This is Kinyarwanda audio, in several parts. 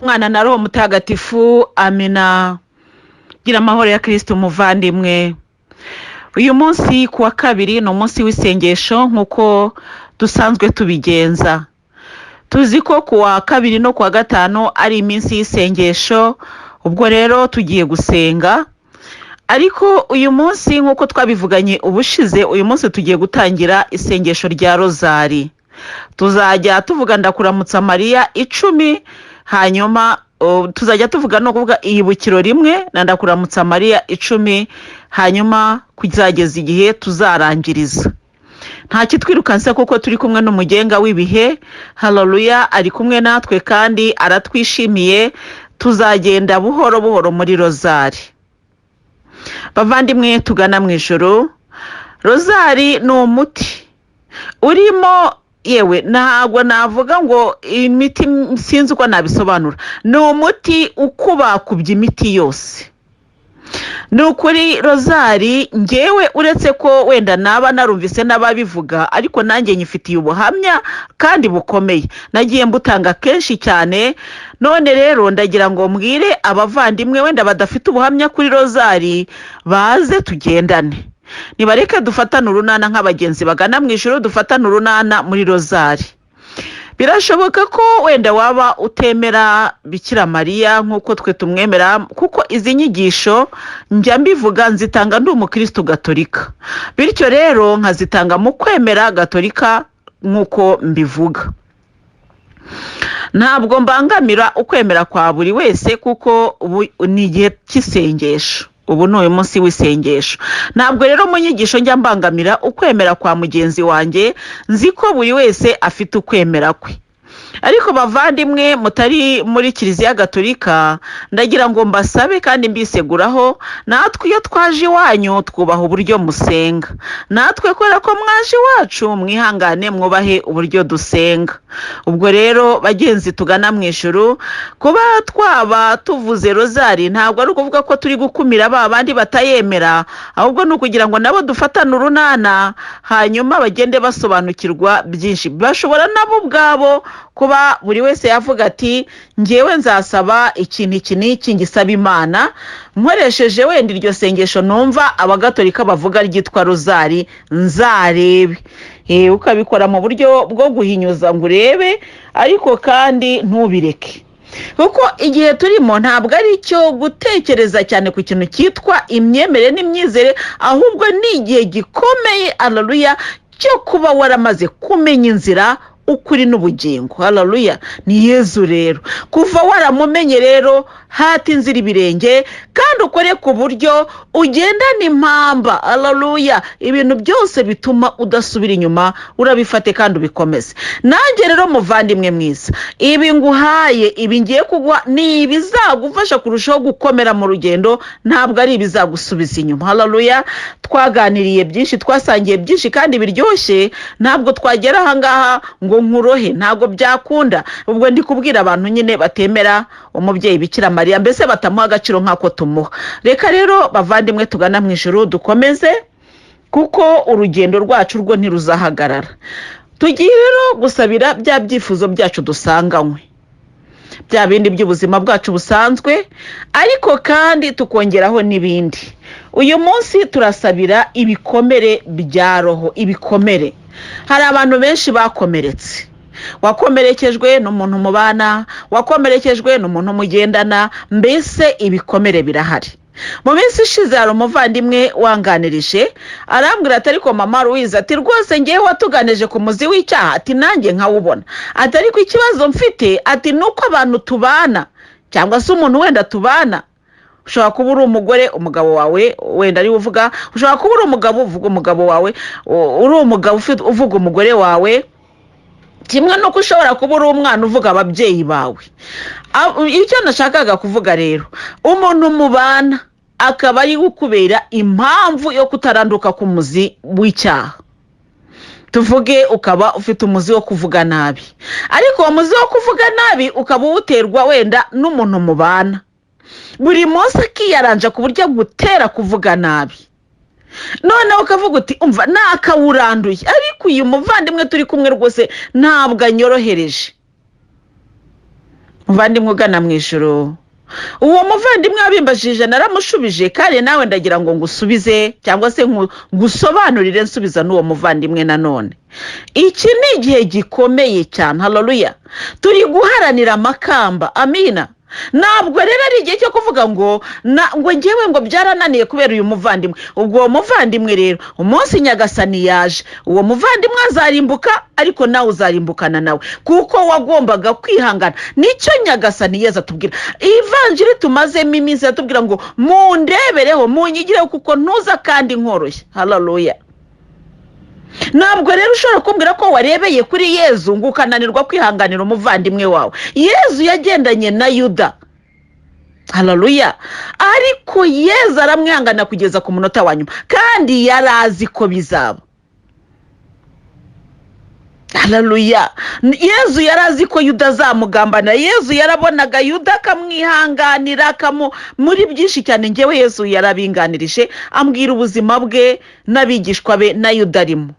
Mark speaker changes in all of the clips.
Speaker 1: Mwana na Roho Mutagatifu, amina. Gira amahoro ya Kristo umuvandimwe. Uyu munsi kuwa kabiri no munsi w'isengesho nkuko dusanzwe tubigenza. Tuzi ko kuwa kabiri no kuwa gatano ari iminsi y'isengesho, ubwo rero tugiye gusenga. Ariko uyu munsi nkuko twabivuganye ubushize, uyu munsi tugiye gutangira isengesho rya Rozari. Tuzajya tuvuga ndakuramutsa Mariya 10, hanyuma tuzajya tuvuga no kuvuga iyibukiro rimwe na ndakuramutsa Mariya 10, hanyuma kuzageza igihe tuzarangiriza. Nta kitwirukanse kuko turi kumwe n'umugenga w'ibihe. Haleluya, ari kumwe natwe kandi aratwishimiye. Tuzagenda buhoro buhoro muri Rozari. Bavandimwe tugana mu ijuru, Rozari ni umuti urimo, yewe ntabwo navuga ngo imiti sinzi uko nabisobanura. Ni umuti ukubakubye imiti yose. Ni ukuri Rozari, ngewe uretse ko wenda naba narumvise n'ababivuga, ariko nanjye nyifitiye ubuhamya kandi bukomeye. Nagiye mbutanga kenshi cyane. None rero ndagira ngo mbwire abavandimwe wenda badafite ubuhamya kuri Rozari baze tugendane. Nibareke dufatane urunana nk'abagenzi bagana mu ijuru, dufatane urunana muri Rozari. Birashoboka ko wenda waba utemera Bikira Mariya nk'uko twe tumwemera, kuko izi nyigisho njya mbivuga nzitanga ndi umukristo gatolika. Bityo rero nkazitanga mu kwemera gatolika nk'uko mbivuga. Ntabwo mbangamira ukwemera kwa buri wese, kuko ni igihe cy'isengesho. Ubu ni uyu munsi w'isengesho. Ntabwo rero mu nyigisho njya mbangamira ukwemera kwa mugenzi wanjye, nzi ko buri wese afite ukwemera kwe. Ariko bavandimwe mutari muri Kiliziya Gatolika, ndagira ngo mbasabe kandi mbiseguraho, natwe iyo twaje iwanyu twubaha uburyo musenga. Natwe kubera ko mwaje iwacu, mwihangane mwubahe uburyo dusenga. Ubwo rero bagenzi tugana mu ijuru, kuba twaba tuvuze Rozari ntabwo ari ukuvuga ko turi gukumira ba bandi batayemera, ahubwo ni ukugira ngo nabo dufatane urunana, hanyuma bagende basobanukirwa byinshi. Bashobora nabo ubwabo kuba buri wese yavuga ati ngewe nzasaba ikintu iki n'iki ngisaba Imana, nkoresheje wenda iryo sengesho numva abagatolika bavuga ryitwa Rozari, nzarebe. Ukabikora mu buryo bwo guhinyuza ngo urebe, ariko kandi ntubireke. Kuko igihe turimo ntabwo ari cyo gutekereza cyane ku kintu cyitwa imyemerere n'imyizere, ahubwo ni igihe gikomeye, haleluya, cyo kuba waramaze kumenya inzira, ukuri n'ubugingo. Haleluya, ni Yezu rero. Kuva waramumenye rero, hati inzira ibirenge kandi ukore ku buryo ugendana impamba. Haleluya, ibintu byose bituma udasubira inyuma urabifate kandi ubikomeze. Nanjye rero muvandimwe mwiza, ibi nguhaye, ibi ngiye kugwa, ni ibizagufasha kurushaho gukomera mu rugendo, ntabwo ari ibizagusubiza inyuma. Haleluya, twaganiriye byinshi, twasangiye byinshi kandi biryoshye. Ntabwo twagera aha ngaha ngo nkurohe, ntabwo byakunda. Ubwo ndi kubwira abantu nyine batemera umubyeyi Bikira Mariya, mbese batamuha agaciro nk'ako tumuha. Reka rero bavandimwe tugana mu ijuru dukomeze, kuko urugendo rwacu rwo ntiruzahagarara. Tugiye rero gusabira bya byifuzo byacu dusanganywe, bya bindi by'ubuzima bwacu busanzwe, ariko kandi tukongeraho n'ibindi. Uyu munsi turasabira ibikomere bya roho, ibikomere. Hari abantu benshi bakomeretse. Wakomerekejwe n'umuntu mubana, wakomerekejwe n'umuntu mugendana, mbese ibikomere birahari. Mu minsi ishize hari umuvandimwe wanganirije, arambwira ati ariko mama Louise, ati rwose ngewe watuganije ku muzi w'icyaha, ati nanjye nkawubona. Ati ariko ikibazo mfite, ati nuko abantu tubana, cyangwa se umuntu wenda tubana, ushobora kuba uri umugore, umugabo wawe wenda ari uvuga, ushobora kuba uri umugabo uvuga umugabo wawe, uri umugabo uvuga umugore wawe, kimwe nuko ushobora kuba uri umwana uvuga ababyeyi bawe. Icyo nashakaga kuvuga rero, umuntu mubana akaba ari gukubera impamvu yo kutaranduka ku muzi w'icyaha. Tuvuge ukaba ufite umuzi wo kuvuga nabi, ariko uwo muzi wo kuvuga nabi ukaba uwuterwa wenda n'umuntu mubana, buri munsi akiyaranja ku buryo gutera kuvuga nabi. None ukavuga uti umva nakawuranduye, ariko uyu muvandimwe turi kumwe rwose ntabwo anyorohereje. muvandimwe ugana mu ijuru, uwo muvandimwe wabimbajije naramushubije, kandi nawe ndagira ngo ngusubize cyangwa se ngusobanurire nsubiza n'uwo muvandimwe nanone. Iki ni igihe gikomeye cyane, haleluya. Turi guharanira amakamba, amina. Ntabwo rero ari igihe cyo kuvuga ngo ngewe ngo byarananiye kubera uyu muvandimwe. Ubwo uwo muvandimwe rero umunsi nyagasani yaje, uwo muvandimwe azarimbuka, ariko nawe uzarimbukana nawe, kuko wagombaga kwihangana. Nicyo nyagasani Yesu atubwira. Ivanjiri tumazemo iminsi atubwira ngo mundebereho, munyigireho, kuko ntuza kandi nkoroshye, haleluya. Ntabwo rero ushobora kumbwira ko warebeye kuri Yesu ngo ukananirwa kwihanganira umuvandimwe wawe. Yesu yagendanye na Yuda, haleluya, ariko Yesu aramwihangana kugeza ku munota wa nyuma, kandi yarazi ko bizaba, haleluya. Yesu yarazi ko Yuda azamugambana. Yesu yarabonaga Yuda akamwihanganira, muri byinshi cyane. Ngewe Yesu yarabinganirije, ambwira ubuzima bwe n'abigishwa be na Yuda arimo.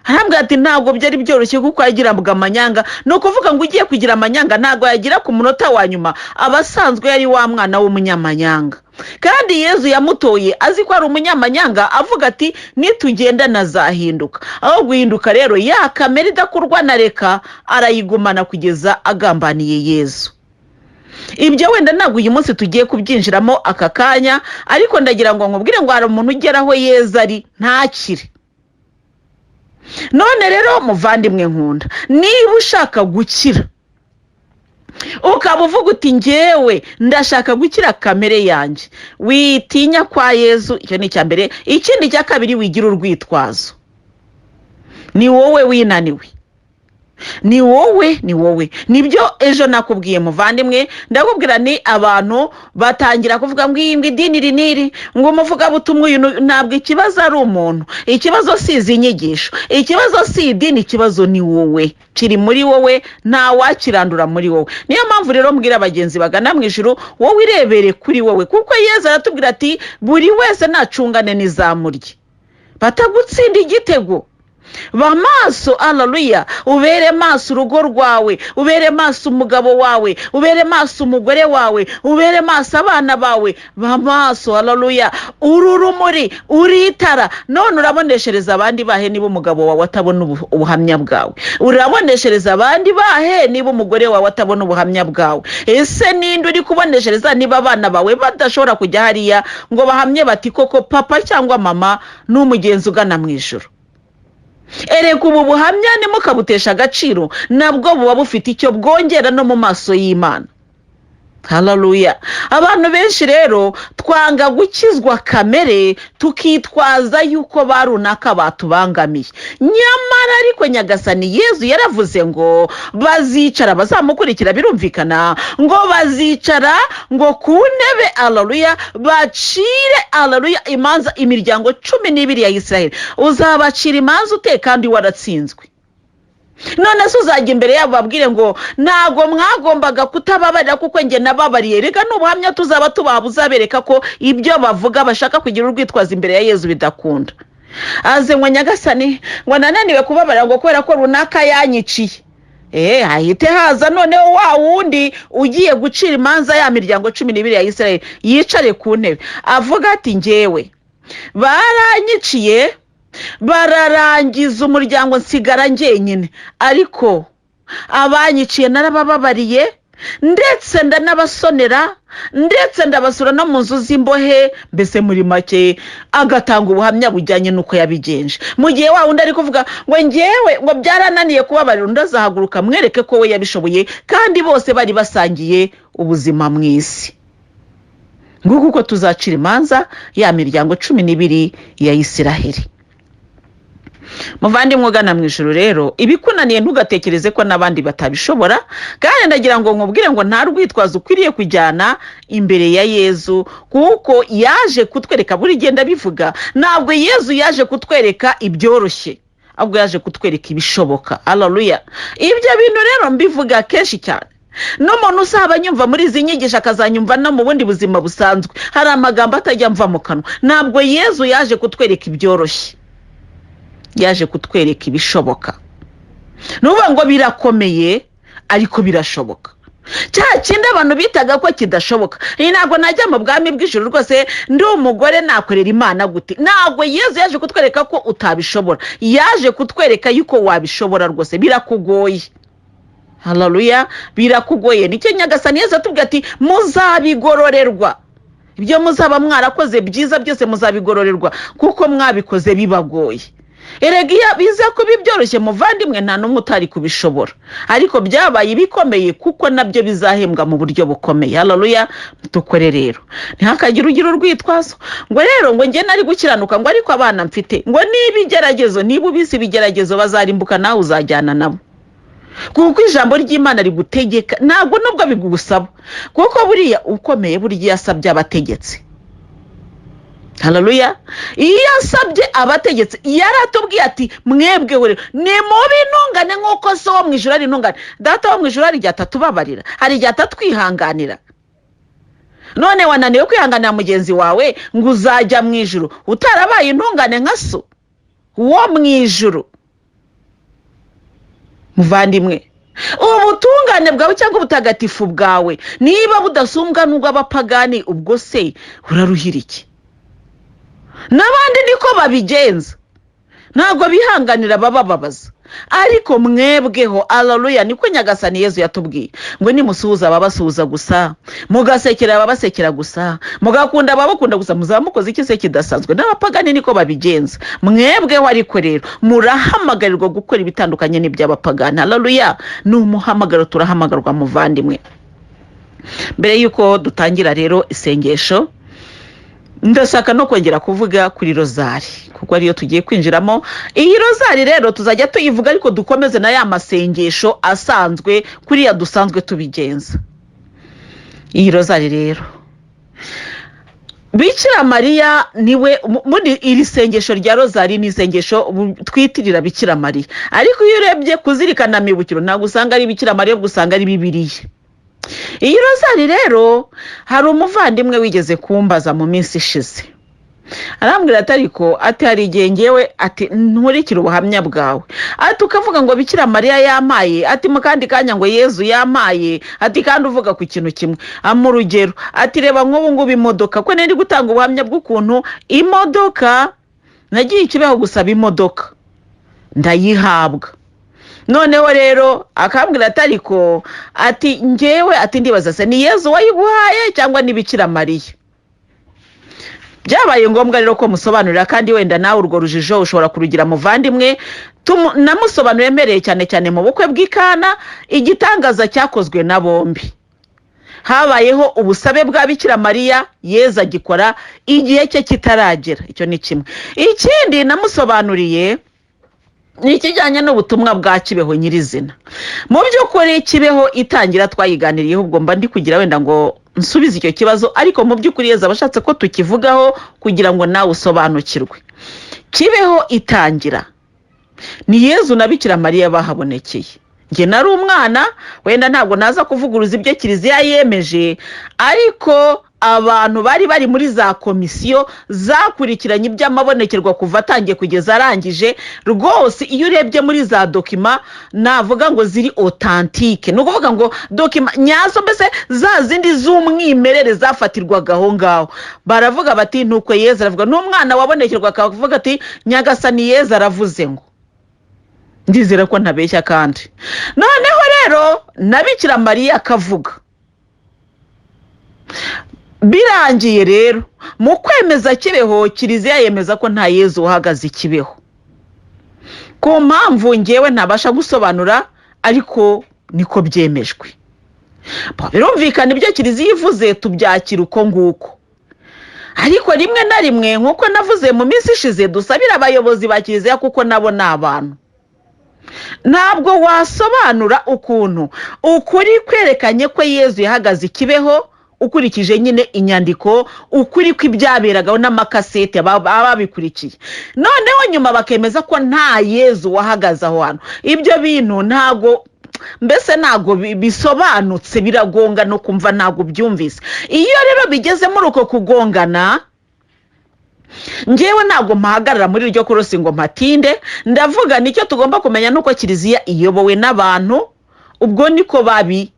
Speaker 1: Arambwira ati ntabwo byari byoroshye kuko yagiraga amanyanga. Ni ukuvuga ngo ugiye kugira amanyanga ntabwo yagira ku munota wa nyuma, abasanzwe yari wa mwana w'umunyamanyanga. Kandi Yesu yamutoye azi ko ari umunyamanyanga, avuga ati nitugenda nazahinduka. Aho guhinduka rero ya kamere idakurwa na reka arayigumana kugeza agambaniye Yesu. Ibyo wenda ntabwo uyu munsi tugiye kubyinjiramo aka kanya, ariko ndagira ngo nkubwire ngo hari umuntu ugeraho Yesu ari ntakire. None rero muvandimwe nkunda, niba ushaka gukira ukaba uvuga uti ngewe ndashaka gukira kamere yanjye, witinya kwa Yesu. Icyo ni icya mbere. Ikindi cya kabiri, wigira urwitwazo. Ni wowe winaniwe, ni wowe. Nibyo ejo nakubwiye muvandimwe, ndakubwira ni abantu batangira kuvuga ngo idini riniri, ngo umuvugabutumwa uyu. Ntabwo ikibazo ari umuntu, ikibazo si izi nyigisho, ikibazo si idini, ikibazo ni wowe, kiri muri wowe, nta wakirandura muri wowe. Niyo mpamvu rero mbwira abagenzi bagana mu ijuru, wowe irebere kuri wowe, kuko Yesu aratubwira ati buri wese nacungane n'izamurye, batagutsinda igitego. Ba maso, haleluya. Ubere maso urugo rwawe, ubere maso umugabo wawe, ubere maso umugore wawe, ubere maso abana bawe. Ba maso, haleluya. Ururumuri, uritara. None uraboneshereza abandi bahe niba umugabo wawe atabona ubuhamya bwawe? Uraboneshereza abandi bahe niba umugore wawe atabona ubuhamya bwawe? Ese ninde uri kuboneshereza niba abana bawe badashobora kujya hariya ngo bahamye bati koko papa cyangwa mama n'umugenzi ugana mu ijuru? Erega ubu buhamya nimukabutesha agaciro, nabwo buba bufite icyo bwongera no mu maso y'Imana, haleluya. Abantu benshi rero twanga gukizwa kamere, tukitwaza yuko barunaka batubangamiye. Nyamara ariko nyagasani Yesu yaravuze ngo bazicara, bazamukurikira, birumvikana ngo bazicara ngo ku ntebe, haleluya, bacire, haleluya, imanza imiryango 12 ya Isiraheli. Uzabacira imanza ute kandi waratsinzwe? None se uzajya imbere yabo babwire ngo ntago mwagombaga kutababarira kuko nge nababariye? Reka n'ubuhamya tuzaba tubabuza bereka ko ibyo bavuga bashaka kugira urwitwaza imbere ya Yesu bidakunda. Aze ngo nyagasani ngo nananiwe kubabarira ngo kubera ko runaka yanyiciye. Ahite haza noneho wa wundi ugiye gucira imanza ya miryango 12 ya Isiraheli, yicare ku ntebe avuga ati ngewe baranyiciye, bararangiza umuryango, nsigara njyenyine, ariko abanyiciye narabababariye, ndetse ndanabasonera, ndetse ndabasura no mu nzu z'imbohe. Mbese muri make agatanga ubuhamya bujyanye n'uko yabigenje. Mu gihe wa wundi ari kuvuga ngo ngewe ngo byarananiye kubabarira, undi azahaguruka mwereke ko we yabishoboye, kandi bose bari basangiye ubuzima mu isi. Nguko uko tuzacira imanza ya miryango 12 ya Isiraheli. Muvandimwe ugana mu ijuru rero, ibikunaniye ntugatekereze ko n'abandi batabishobora, kandi ndagira ngo nkubwire ngo nta rwitwazo ukwiriye kujyana imbere ya Yesu, kuko yaje kutwereka, buri genda bivuga, ntabwo Yesu yaje kutwereka ibyoroshye, ahubwo yaje kutwereka ibishoboka, haleluya. Ibyo bintu rero mbivuga kenshi cyane. N'umuntu usaba nyumva muri izi nyigisho akazanyumva no mu bundi buzima busanzwe, hari amagambo atajya mva mu kanwa. Ntabwo Yesu yaje kutwereka ibyoroshye, yaje kutwereka ibishoboka. Nuvuga ngo birakomeye ariko birashoboka. cya kindi abantu bitaga ko kidashoboka. Ntabwo najya mu bwami bw'ijuru rwose ndi umugore nakorera Imana gute. Ntabwo Yesu yaje kutwereka ko utabishobora, yaje kutwereka yuko wabishobora rwose. Birakugoye, haleluya, birakugoye. Nicyo Nyagasani Yesu atubwira ati muzabigororerwa, ibyo muzaba mwarakoze byiza byose muzabigororerwa kuko mwabikoze bibagoye. Erega iyo biza kuba byoroshye muvandimwe nta n'umwe utari kubishobora, ariko byabaye bikomeye kuko nabyo bizahembwa mu buryo bukomeye. Haleluya, dukore rero ntihakagire ugira urwitwazo ngo rero ngo njye nari gukiranuka ngo ariko abana mfite ngo niba igeragezo, niba ubise ibigeragezo bazarimbuka nawe uzajyana nabo, kuko ijambo ry'Imana rigutegeka ntabwo nubwo bigusaba, kuko buriya ukomeye burya yasabye abategetsi. Haleluya, iyo yasabye abategetsi yaratubwiye ati mwebwe rero ni mubi intungane nk'uko so wo mu ijuru ari intungane. Data wo mu ijuru hari igihe atatubabarira, hari igihe atatwihanganira. None wananiwe kwihanganira mugenzi wawe ngo uzajya mu ijuru utarabaye intungane nka so wo mu ijuru? Muvandimwe, ubutungane bwawe cyangwa ubutagatifu bwawe niba budasumbwa n'ubw'abapagani, ubwo se uraruhira iki? N'abandi niko babigenza, ntabwo bihanganira bababaza, ariko mwebweho, haleluya, niko Nyagasani Yesu yatubwiye ngo nimusuhuza ababasuhuza gusa, mugasekera ababasekera gusa, mugakunda ababakunda gusa, muzaba mukoze iki se kidasanzwe? N'abapagani niko babigenza. Mwebweho ariko rero murahamagarirwa gukora ibitandukanye n'iby'abapagani. Haleluya, ni umuhamagaro turahamagarwa muvandimwe. Mbere yuko dutangira rero isengesho, ndashaka no kongera kuvuga kuri rozari kuko ariyo tugiye kwinjiramo. Iyi rozari rero tuzajya tuyivuga ariko dukomeze na ya masengesho asanzwe kuriya dusanzwe tubigenza. Iyi rozari rero Bikira Mariya niwe muri iri sengesho rya rozari, ni isengesho twitirira Bikira Mariya, ariko iyo urebye kuzirikana mibukiro ntabwo usanga ari Bikira Mariya, gusanga ari Bibiliya. Iyi rozari rero hari umuvandimwe wigeze kumbaza mu minsi ishize, arambwira ati ariko ati hari igihe ngewe ati nkurikira ubuhamya bwawe, ati ukavuga ngo Bikira Mariya yamaye, ati mu kandi kanya ngo Yezu yamaye, ati kandi uvuga ku kintu kimwe. Mu rugero ati reba nk'ubu ngubu imodoka, ko nari gutanga ubuhamya bw'ukuntu imodoka nagiye ikibeho gusaba imodoka ndayihabwa. Noneho rero akambwira ati ariko ati ngewe ati ndibaza se ni Yezu wayiguhaye cyangwa ni Bikira Mariya? Byabaye ngombwa rero ko musobanurira, kandi wenda nawe urwo rujijo ushobora kurugira muvandimwe. Namusobanuriye mbereye cyane cyane mu bukwe bw'Ikana, igitangaza cyakozwe na bombi. Habayeho ubusabe bwa Bikira Mariya, Yezu agikora igihe cye kitaragera. Icyo ni kimwe. Ikindi namusobanuriye ni ikijyanye n'ubutumwa bwa Kibeho nyirizina. Mu by'ukuri Kibeho itangira twayiganiriyeho, ubwo mba ndi kugira wenda ngo nsubize icyo kibazo, ariko mu by'ukuri Yezu abashatse ko tukivugaho kugira ngo nawe usobanukirwe. Kibeho itangira ni Yezu na Bikira Mariya bahabonekeye. Nge nari umwana, wenda ntabwo naza kuvuguruza ibyo Kiliziya yemeje, ariko abantu bari muri za komisiyo zakurikiranye iby'amabonekerwa kuva atangiye kugeza arangije. Rwose iyo urebye muri za dokima navuga ngo ziri authentique, no kuvuga ngo dokima nyazo, mbese za zindi z'umwimerere zafatirwaga aho ngaho. Baravuga bati nuko Yezu aravuga, n'umwana wabonekerwa akavuga ati Nyagasani Yezu aravuze ngo. Ndizera ko ntabeshya kandi. Noneho rero na Bikira Mariya akavuga. Birangiye rero mu kwemeza Kibeho, Kiliziya yemeza ko nta Yezu uhagaze ikibeho, ku mpamvu ngewe ntabasha gusobanura, ariko niko byemejwe. Birumvikana ibyo Kiliziya ivuze tubyakira uko nguko, ariko rimwe na rimwe nk'uko navuze mu minsi ishize, dusabira abayobozi ba Kiliziya kuko nabo ni abantu. Ntabwo wasobanura ukuntu ukuri kwerekanye ko Yezu yahagaze ikibeho ukurikije nyine inyandiko, ukuri kw'ibyaberagaho n'amakasete babikurikiye, noneho nyuma bakemeza ko nta Yezu wahagaze aho hantu. Ibyo bintu ntago, mbese ntago bisobanutse, biragonga no kumva ntago byumvise. Iyo rero bigeze muri uko kugongana, ngewe ntago mpahagarara muri iryo korosi ngo mpatinde. Ndavuga nicyo tugomba kumenya nuko Kiliziya iyobowe n'abantu, ubwo niko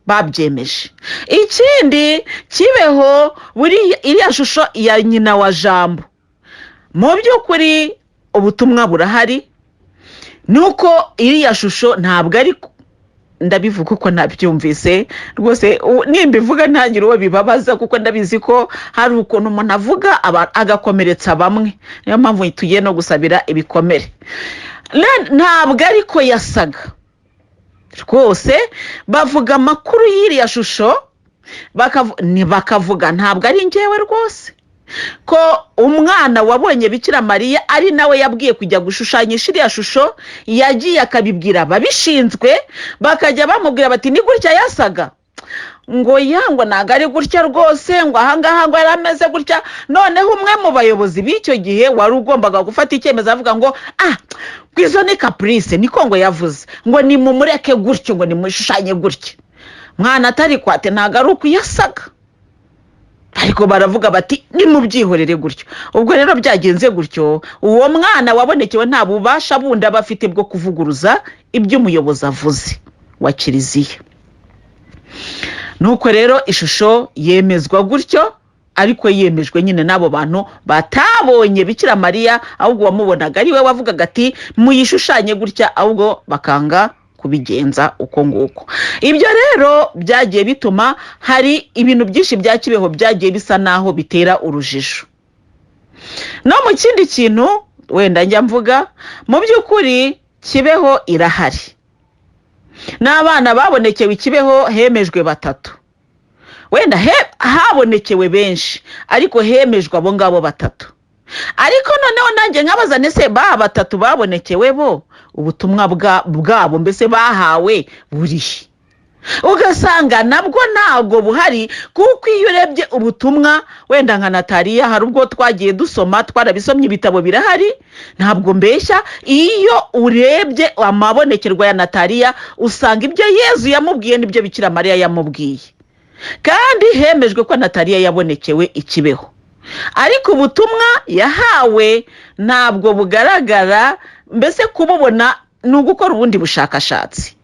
Speaker 1: babyemeje. Ikindi Kibeho iriya shusho ya nyina wa Jambo, mu by'ukuri ubutumwa burahari, nuko iriya shusho ntabwo ari, ndabivuga uko nabyumvise rwose, nimbivuga ntagire uwo bibabaza kuko ndabizi ko hari ukuntu umuntu avuga agakomeretsa bamwe, niyo mpamvu tugiye no gusabira ibikomere. Ntabwo ariko yasaga rwose, bavuga amakuru y'iriya shusho bakavuga ntabwo ari njyewe rwose, ko umwana wabonye Bikira Mariya ari nawe yabwiye kujya gushushanyisha iriya shusho, yagiye akabibwira ababishinzwe, bakajya bamubwira bati ni gutya yasaga, ngo yango ntabwo ari gutya rwose, ngo ahangaha ngo yari ameze gutya. Noneho umwe mu bayobozi b'icyo gihe wari ugombaga gufata icyemezo avuga ngo bwizo ni caprice, niko ngo yavuze, ngo nimumureke gutyo, ngo nimushushanye gutya. Mwana atari kwate ntabwo ari uko yasaga, ariko baravuga bati nimubyihorere gutyo. Ubwo rero byagenze gutyo, uwo mwana wabonekewe nta bubasha bundi aba afite bwo kuvuguruza ibyo umuyobozi avuze wa kiliziya. Nuko rero ishusho yemezwa gutyo, ariko yemejwe nyine n'abo bantu batabonye Bikira Mariya, ahubwo wamubonaga ari we wavugaga ati muyishushanye gutya, ahubwo bakanga kubigenza uko nguko. Ibyo rero byagiye bituma hari ibintu byinshi bya Kibeho byagiye bisa naho bitera urujijo. No mu kindi kintu wenda njya mvuga, mu by'ukuri Kibeho irahari, n'abana babonekewe Kibeho hemejwe 3, wenda habonekewe benshi ariko hemejwe abo ngabo 3. Ariko noneho nanjye nkabaza nese 3 babonekewe bo ubutumwa bwabo mbese bahawe burihe? Ugasanga nabwo ntabwo buhari, kuko iyo urebye ubutumwa wenda nka Nataliya, hari ubwo twagiye dusoma, twarabisomye, ibitabo birahari, ntabwo mbeshya. Iyo urebye amabonekerwa ya Nataliya usanga ibyo Yezu yamubwiye nibyo Bikira Mariya yamubwiye, kandi hemejwe ko Nataliya yabonekewe Kibeho, ariko ubutumwa yahawe ntabwo bugaragara. Mbese kububona ni ugukora ubundi bushakashatsi.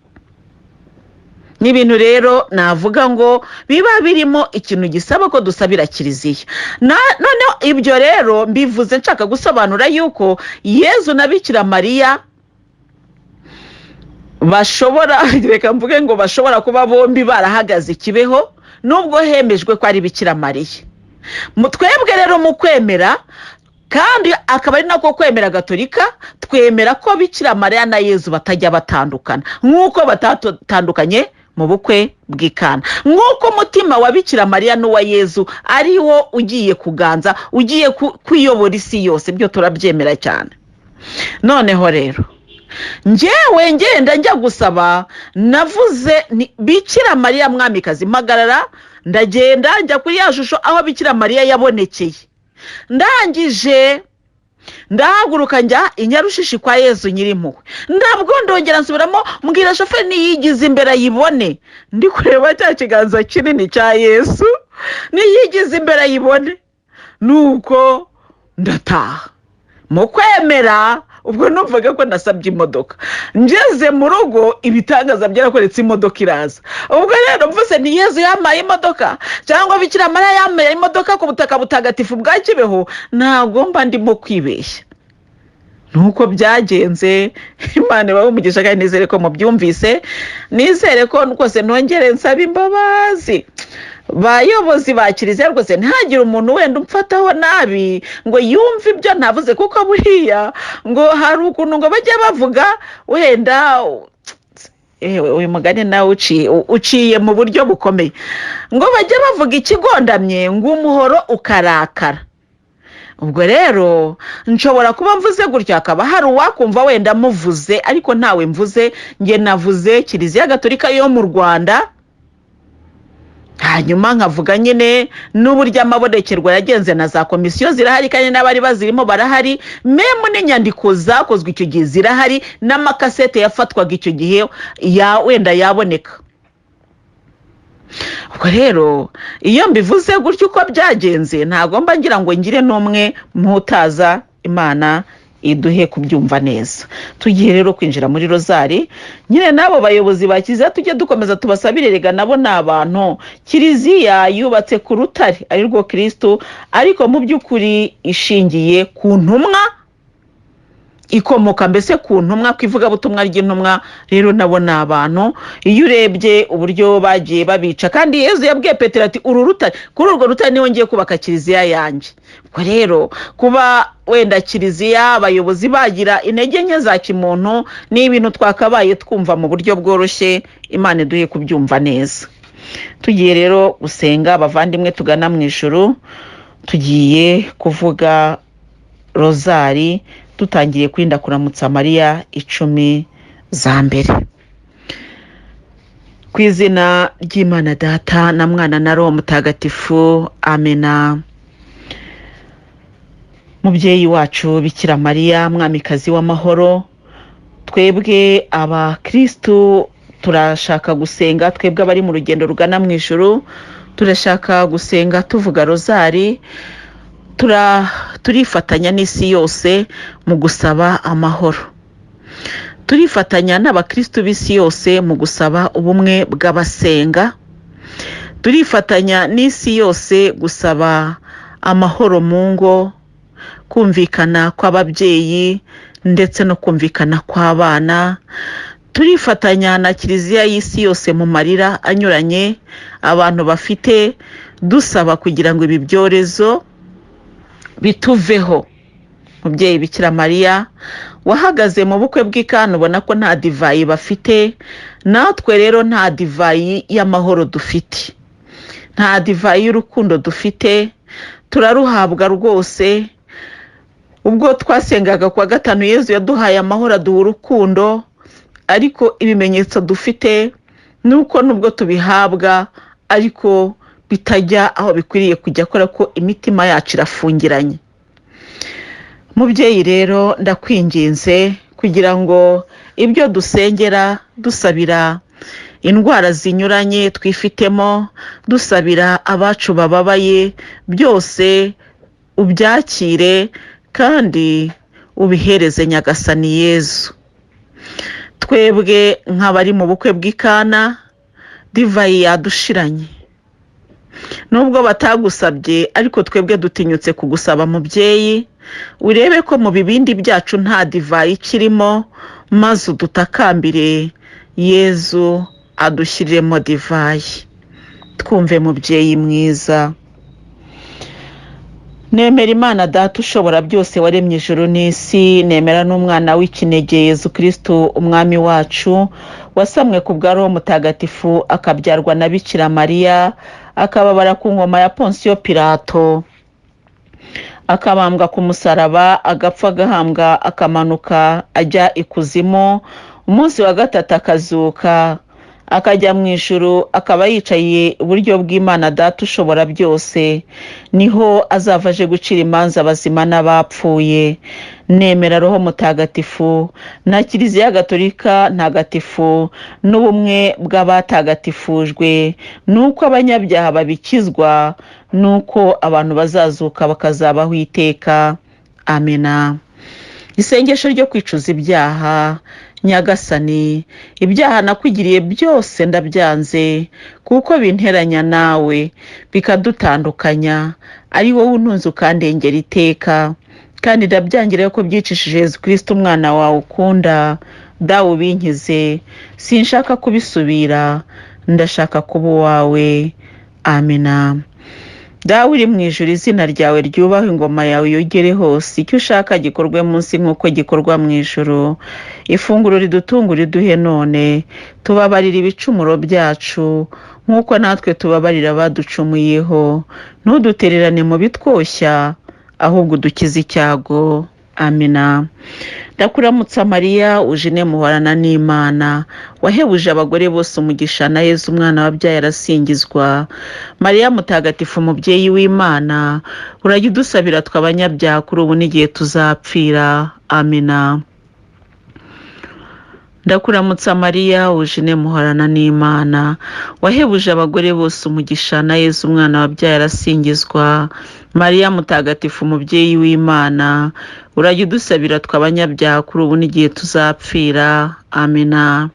Speaker 1: Ni ibintu rero navuga ngo biba birimo ikintu gisaba ko dusabira kiliziya. Noneho ibyo rero mbivuze nshaka gusobanura yuko Yezu na Bikira Mariya bashobora, reka mvuge ngo bashobora kuba bombi barahagaze Kibeho, nubwo hemejwe ko ari Bikira Mariya. Twebwe rero mu kwemera, kandi akaba ari nako kwemera Gatolika, twemera ko Bikira Mariya na Yezu batajya batandukana, nk'uko batatandukanye mu bukwe bw'Ikana, nk'uko umutima wa Bikira Mariya n'uwa Yezu ari wo ugiye kuganza, ugiye kuyobora isi yose. Byo turabyemera cyane. Noneho rero njyewe ngenda njya gusaba, navuze Bikira Mariya mwamikazi, mpagarara, ndagenda njya kuri ya shusho aho Bikira Mariya yabonekeye. Ndangije ndahaguruka njya i Nyarushishi kwa Yezu Nyirimpuhwe, ntabwo ndongera nsubiramo, mbwira shoferi niyigize imbere ayibone. Ndi kureba cya kiganza kinini cya Yesu, niyigize imbere ayibone. Nuko ndataha mu kwemera. Ubwo numvaga ko nasabye imodoka, ngeze mu rugo ibitangaza byarakoretse, imodoka iraza. Ubwo rero mvuze ni Yezu yamaye imodoka cyangwa Bikira Mariya yamaye imodoka ku butaka butagatifu bwa Kibeho, ntabwo mba ndimo kwibeshya. Nuko byagenze. Imana ibahe umugisha, kandi nizere ko mubyumvise, nizere ko rwose nongere nsaba imbabazi bayobozi ba kiliziya, rwose ntihagire umuntu wenda umfataho nabi ngo yumve ibyo navuze, kuko buriya ngo hari ukuntu ngo bajya bavuga wenda uyu mugani nawe uciye mu buryo bukomeye, ngo bajya bavuga ikigondamye ngo umuhoro ukarakara. Ubwo rero nshobora kuba mvuze gutyo, hakaba hari uwakumva wenda muvuze, ariko ntawe mvuze. Nge navuze Kiliziya Gatolika yo mu Rwanda, hanyuma nkavuga nyine n'uburyo amabonekerwa yagenze, na za komisiyo zirahari, kandi n'abari bazirimo barahari, memu n'inyandiko zakozwe icyo gihe zirahari, n'amakasete yafatwaga icyo gihe wenda yaboneka. Ubwo rero iyo mbivuze gutyo uko byagenze, ntago mba ngira ngo ngire n'umwe mputaza Imana iduhe kubyumva neza. Tugiye rero kwinjira muri rozari, nyine n'abo bayobozi ba kiliziya tujye dukomeza tubasabire, rega nabo ni abantu. Kiliziya yubatse ku rutare ari rwo Kristo, ariko mu by'ukuri ishingiye ku ntumwa, ikomoka mbese ku ntumwa, ku ivugabutumwa ry'intumwa. Rero nabo ni abantu. Iyo urebye uburyo bagiye babica, kandi Yezu yabwiye Petero ati uru rutare, kuri urwo rutare niho ngiye kubaka kiliziya yanjye. Ubwo rero kuba wenda kiliziya abayobozi bagira intege nke za kimuntu ni ibintu twakabaye twumva mu buryo bworoshye. Imana iduhe kubyumva neza. Tugiye rero gusenga abavandimwe tugana mu ijuru, tugiye kuvuga rozari dutangiye kwirinda kuramutsa Mariya 10 za mbere. Ku izina ry'Imana Data na Mwana na Roho Mutagatifu, amena. Mubyeyi wacu Bikira Mariya, mwamikazi w'amahoro, twebwe abakristu turashaka gusenga, twebwe abari mu rugendo rugana mu ijuru turashaka gusenga tuvuga rozari. Turifatanya n'isi yose mu gusaba amahoro. Turifatanya n'abakristu b'isi yose mu gusaba ubumwe bw'abasenga. Turifatanya n'isi yose gusaba amahoro mu ngo, kumvikana kw'ababyeyi ndetse no kumvikana kw'abana. Turifatanya na kiliziya y'isi yose mu marira anyuranye abantu bafite, dusaba kugira ngo ibi byorezo bituveho. Mubyeyi Bikira Mariya wahagaze mu bukwe bw'Ikana, ubona ko nta divayi bafite, natwe rero nta divayi y'amahoro dufite, nta divayi y'urukundo dufite. Turaruhabwa rwose. Ubwo twasengaga kwa gatanu Yezu yaduhaye amahoro, aduha urukundo, ariko ibimenyetso dufite nuko nubwo tubihabwa ariko bitajya aho bikwiriye kujya, kubera ko imitima yacu irafungiranye. Mubyeyi rero ndakwinginze kugira ngo ibyo dusengera, dusabira indwara zinyuranye twifitemo, dusabira abacu bababaye, byose ubyakire kandi ubihereze Nyagasani Yezu. Twebwe nk'abari mu bukwe bw'Ikana, divayi yadushiranye. Nubwo batagusabye, ariko twebwe dutinyutse kugusaba mubyeyi, urebe ko mu bibindi byacu nta divayi kirimo, maze udutakambire Yezu adushyiriremo divayi. Twumve mubyeyi mwiza. Nemera Imana Data ushobora byose waremye ijuru n'isi, nemera n'umwana w'ikinege Yezu Kristo umwami wacu, wasamwe ku bwa Roho Mutagatifu, akabyarwa na Bikira Mariya, akababara ku ngoma ya Ponsiyo Pilato, akabambwa ku musaraba, agapfa, agahambwa, akamanuka ajya ikuzimu, umunsi wa gatatu akazuka, akajya mu ijuru, akaba yicaye iburyo bw'Imana Data ushobora byose, niho azava aje gucira imanza abazima n'abapfuye. Nemera Roho Mutagatifu na Kiliziya Gatolika ntagatifu, n'ubumwe bw'abatagatifujwe, nuko abanyabyaha babikizwa, nuko abantu bazazuka bakazabaho iteka. Amena. Isengesho ryo kwicuza ibyaha. Nyagasani, ibyaha nakwigiriye byose ndabyanze, kuko binteranya nawe bikadutandukanya, ari wowe untunze ukandengera iteka. Kandi ndabyangira ko byicishije Yezu Kristo umwana wawe ukunda, dawe ubinkize. Sinshaka kubisubira, ndashaka kuba uwawe. Amena. Dawe uri mu ijuru, izina ryawe ryubahwe, ingoma yawe yogere hose, icyo ushaka gikorwe munsi nk'uko gikorwa mu ijuru. Ifunguro ridutunga uriduhe none, tubabarira ibicumuro byacu nk'uko natwe tubabarira abaducumuyeho, ntudutererane mu bitwoshya, ahubwo udukize icyago. Amina. Ndakuramutsa Mariya, ujine muhorana n'Imana, wahebuje abagore bose umugisha, na Yezu umwana wabyaye arasingizwa. Mariya mutagatifu mubyeyi w'Imana, urajya udusabira tw'abanyabyaha kuri ubu n'igihe tuzapfira. Amina. ndakuramutsa mariya ujine muhorana n'imana wahebuje abagore bose umugisha na yezu umwana wabyaye arasingizwa. mariya mutagatifu umubyeyi w'imana urajya udusabira tw'abanyabyaha kuri ubu n'igihe tuzapfira. amina.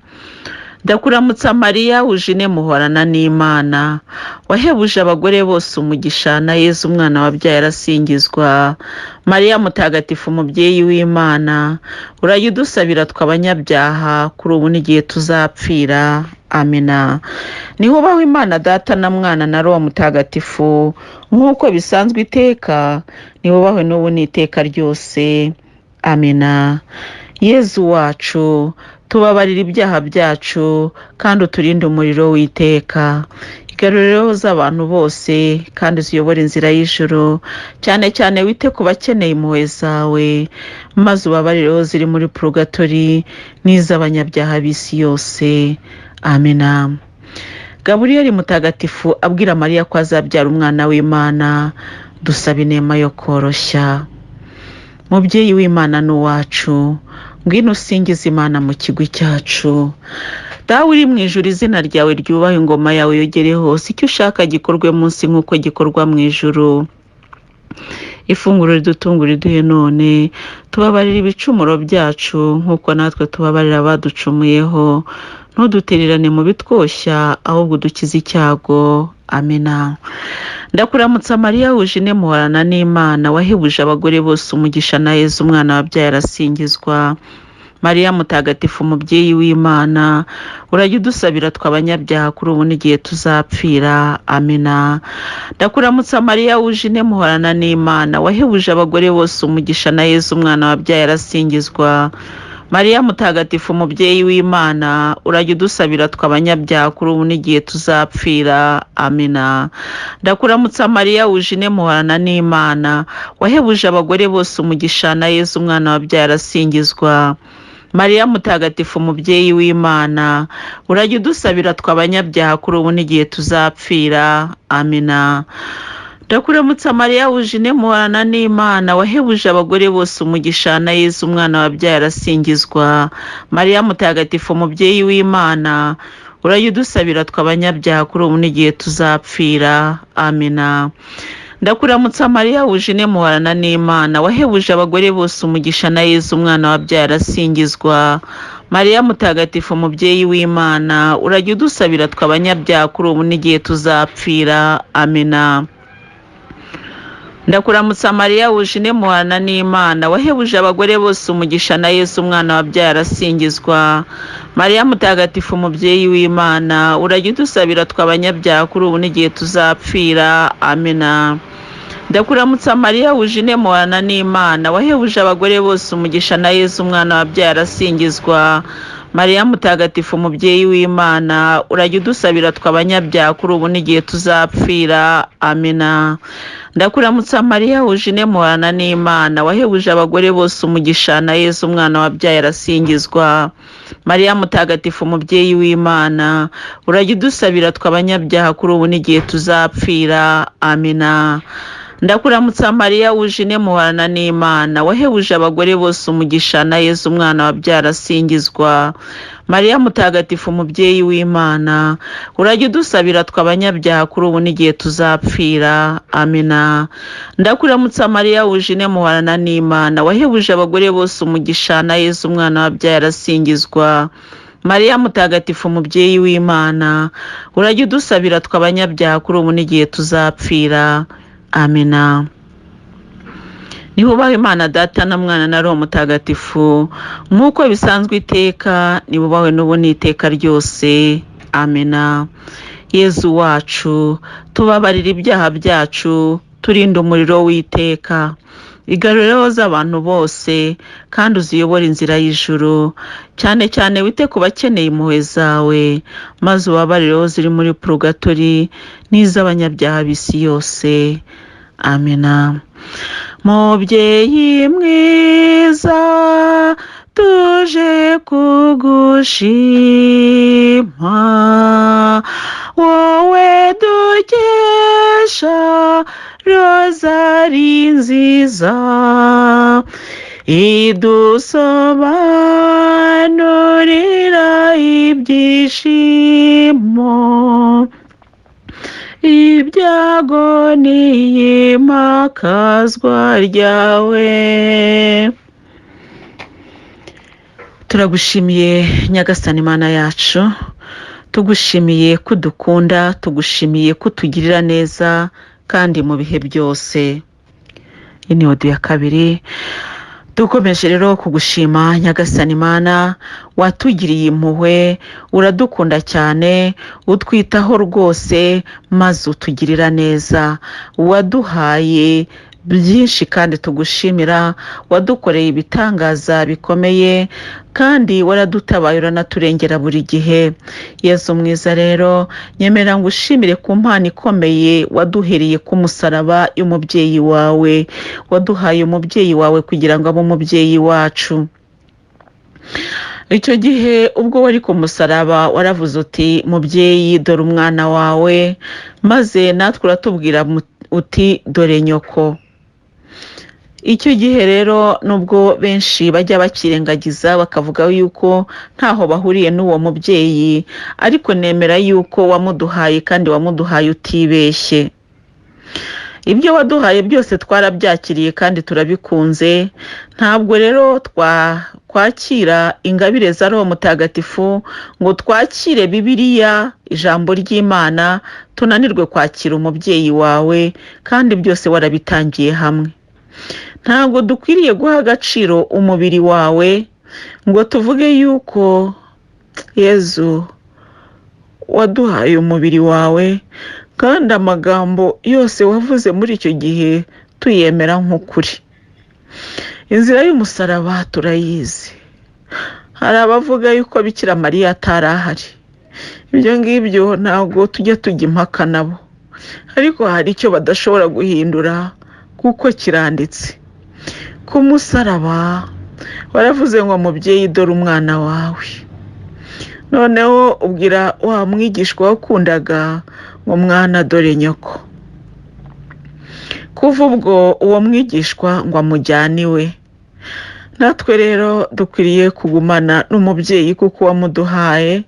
Speaker 1: ndakuramutsa mariya ujine muhorana n'imana wahebuje abagore bose umugisha na yezu umwana wabyaye arasingizwa. mariya mutagatifu umubyeyi w'imana urajya udusabira tw'abanyabyaha kuri ubu n'igihe tuzapfira. amina. nihubahwe imana data na mwana na roho mutagatifu nk'uko bisanzwe iteka nihubahwe n'ubu n'iteka ryose. amina. yezu wacu tubabarira ibyaha byacu kandi uturinde umuriro w'iteka. igaruriro z'abantu bose kandi uziyobore inzira y'ijoro, cyane cyane wite ku bakeneye impuhwe zawe, maze ubabarireho ziri muri purugatori n'iz'abanyabyaha b'isi yose. amina. gaburiyeli mutagatifu abwira mariya ko azabyara umwana w'imana, dusaba inema yo koroshya. mubyeyi w'imana n'uwacu, ngwino usingiza imana mu kigwi cyacu. dawe uri mu ijuru, izina ryawe ryubahe, ingoma yawe yogere hose, icyo ushaka gikorwe munsi nk'uko gikorwa mu ijuru. ifunguro ridutungura iduhe none, tubabarira ibicumuro byacu nk'uko natwe tubabarira abaducumuyeho, ntudutererane mu bitwoshya ahubwo udukize icyago. amina. ndakuramutsa mariya ujine muhorana n'imana wahebuje abagore bose umugisha na yezu umwana wabyaye arasingizwa. mariya mutagatifu umubyeyi w'imana urajya udusabira tw'abanyabyaha kuri ubu n'igihe tuzapfira. amina. ndakuramutsa mariya ujine muhorana n'imana wahebuje abagore bose umugisha na yezu umwana wabyaye arasingizwa. mariya mutagatifu umubyeyi w'imana urajya udusabira tw'abanyabyaha kuri ubu n'igihe tuzapfira. amina. ndakuramutsa mariya ujine muhorana n'imana wahebuje abagore bose umugisha na yezu umwana wabyaye arasingizwa. mariya mutagatifu umubyeyi w'imana urajya udusabira tw'abanyabyaha kuri ubu n'igihe tuzapfira. amina. ndakuramutsa mariya ujine muhorana n'imana wahebuje abagore bose umugisha na yezu umwana wabyaye arasingizwa. mariya mutagatifu umubyeyi w'imana urajya udusabira tw'abanyabyaha kuri ubu n'igihe tuzapfira. amina. ndakuramutsa mariya ujine muhorana n'imana wahebuje abagore bose umugisha na yezu umwana wabyaye arasingizwa. mariya mutagatifu umubyeyi w'imana urajya udusabira tw'abanyabyaha kuri ubu n'igihe tuzapfira. amina. ndakuramutsa mariya ujine muhorana n'imana wahebuje abagore bose umugisha na yezu umwana wabyaye arasingizwa. mariya mutagatifu umubyeyi w'imana urajya udusabira tw'abanyabyaha kuri ubu n'igihe tuzapfira. amina. ndakuramutsa mariya ujine muhorana n'imana wahebuje abagore bose umugisha na yezu umwana wabyaye arasingizwa. mariya mutagatifu umubyeyi w'imana urajya udusabira tw'abanyabyaha kuri ubu n'igihe tuzapfira. amina. ndakuramutsa mariya ujine muhorana n'imana wahebuje abagore bose umugisha na yezu umwana wabyaye arasingizwa. mariya mutagatifu umubyeyi w'imana urajya udusabira tw'abanyabyaha kuri ubu n'igihe tuzapfira. amina. ndakuramutsa mariya ujine muhorana n'imana wahebuje abagore bose umugisha na yezu umwana wabyaye arasingizwa. mariya mutagatifu umubyeyi w'imana urajya udusabira tw'abanyabyaha kuri ubu n'igihe tuzapfira. amina. ndakuramutsa mariya ujine muhorana n'imana wahebuje abagore bose umugisha na yezu umwana wabyaye arasingizwa. mariya mutagatifu umubyeyi w'imana urajya udusabira tw'abanyabyaha kuri ubu n'igihe tuzapfira. amina. nihubahwe imana data na mwana na roho mutagatifu nk'uko bisanzwe iteka nihubahwe n'ubu n'iteka ryose. amina. yezu wacu tubabarira ibyaha byacu, turinde umuriro w'iteka. igaruriro z'abantu bose kandi uziyobore inzira y'ijuru, cyane cyane wite ku bakeneye impuhwe zawe, maze ubabarireho ziri muri purugatori n'iz'abanyabyaha b'isi yose. amina. mubyeyi mwiza tuje kugushima, wowe dukesha rozari nziza, idusobanurira ibyishimo, ibyago n'iyimakazwa ryawe. Turagushimiye Nyagasani Imana yacu, tugushimiye ko udukunda, tugushimiye ko utugirira neza kandi mu bihe byose. Iyi ni audio ya kabiri. Dukomeje rero kugushima Nyagasani Imana, watugiriye impuhwe, uradukunda cyane, utwitaho rwose maze utugirira neza, waduhaye byinshi kandi tugushimira, wadukoreye ibitangaza bikomeye kandi waradutabaye uranaturengera buri gihe. Yesu mwiza rero, nyemera ngushimire ku mpano ikomeye waduhereye ku musaraba y'umubyeyi wawe, waduhaye umubyeyi wawe kugira ngo abe umubyeyi wacu. Icyo gihe ubwo wari ku musaraba waravuze uti mubyeyi dore umwana wawe, maze natwe uratubwira uti dore nyoko. Icyo gihe rero nubwo benshi bajya bakirengagiza bakavuga yuko ntaho bahuriye n'uwo mubyeyi, ariko nemera yuko wamuduhaye kandi wamuduhaye utibeshye. Ibyo waduhaye byose twarabyakiriye kandi turabikunze. Ntabwo rero twakira ingabire za Roho Mutagatifu ngo twakire Bibiliya, ijambo ry'Imana, tunanirwe kwakira umubyeyi wawe, kandi byose warabitangiye hamwe. Ntabwo dukwiriye guha agaciro umubiri wawe ngo tuvuge yuko Yezu waduhaye umubiri wawe, kandi amagambo yose wavuze muri icyo gihe tuyemera nk'ukuri. Inzira y'umusaraba turayizi. Hari abavuga yuko Bikira Mariya atari ahari. Ibyo ngibyo ntabwo tujya tujya impaka nabo, ariko hari icyo badashobora guhindura kuko kiranditse. Ku musaraba waravuze ngo mubyeyi dore umwana wawe. Noneho ubwira wa mwigishwa wakundaga ngo mwana dore nyoko. Kuva ubwo uwo mwigishwa ngo amujyane iwe. Natwe rero dukwiriye kugumana n'umubyeyi kuko wamuduhaye,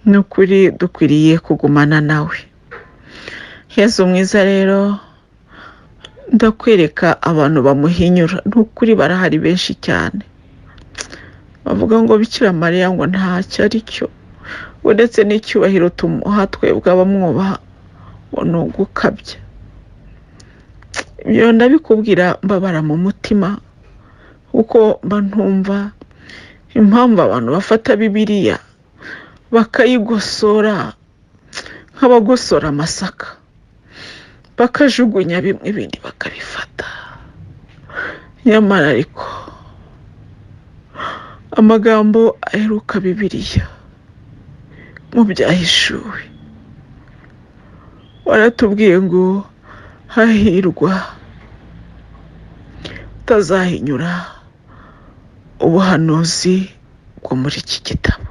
Speaker 1: n'ukuri dukwiriye kugumana nawe. Yesu mwiza rero, ndakwereka abantu bamuhinyura. N'ukuri barahari benshi cyane bavuga ngo Bikira Mariya ngo ntacyo ari cyo, uretse n'icyubahiro tumuha twebwe abamwubaha ngo ni ugukabya. Ibyo ndabikubwira mbabara mu mutima, kuko mba ntumva impamvu abantu bafata Bibiliya bakayigosora nk'abagosora amasaka, bakajugunya bimwe ibindi bakabifata. Nyamara ariko amagambo aheruka Bibiliya mu byahishuwe waratubwiye ngo hahirwa utazahinyura ubuhanuzi bwo muri iki gitabo.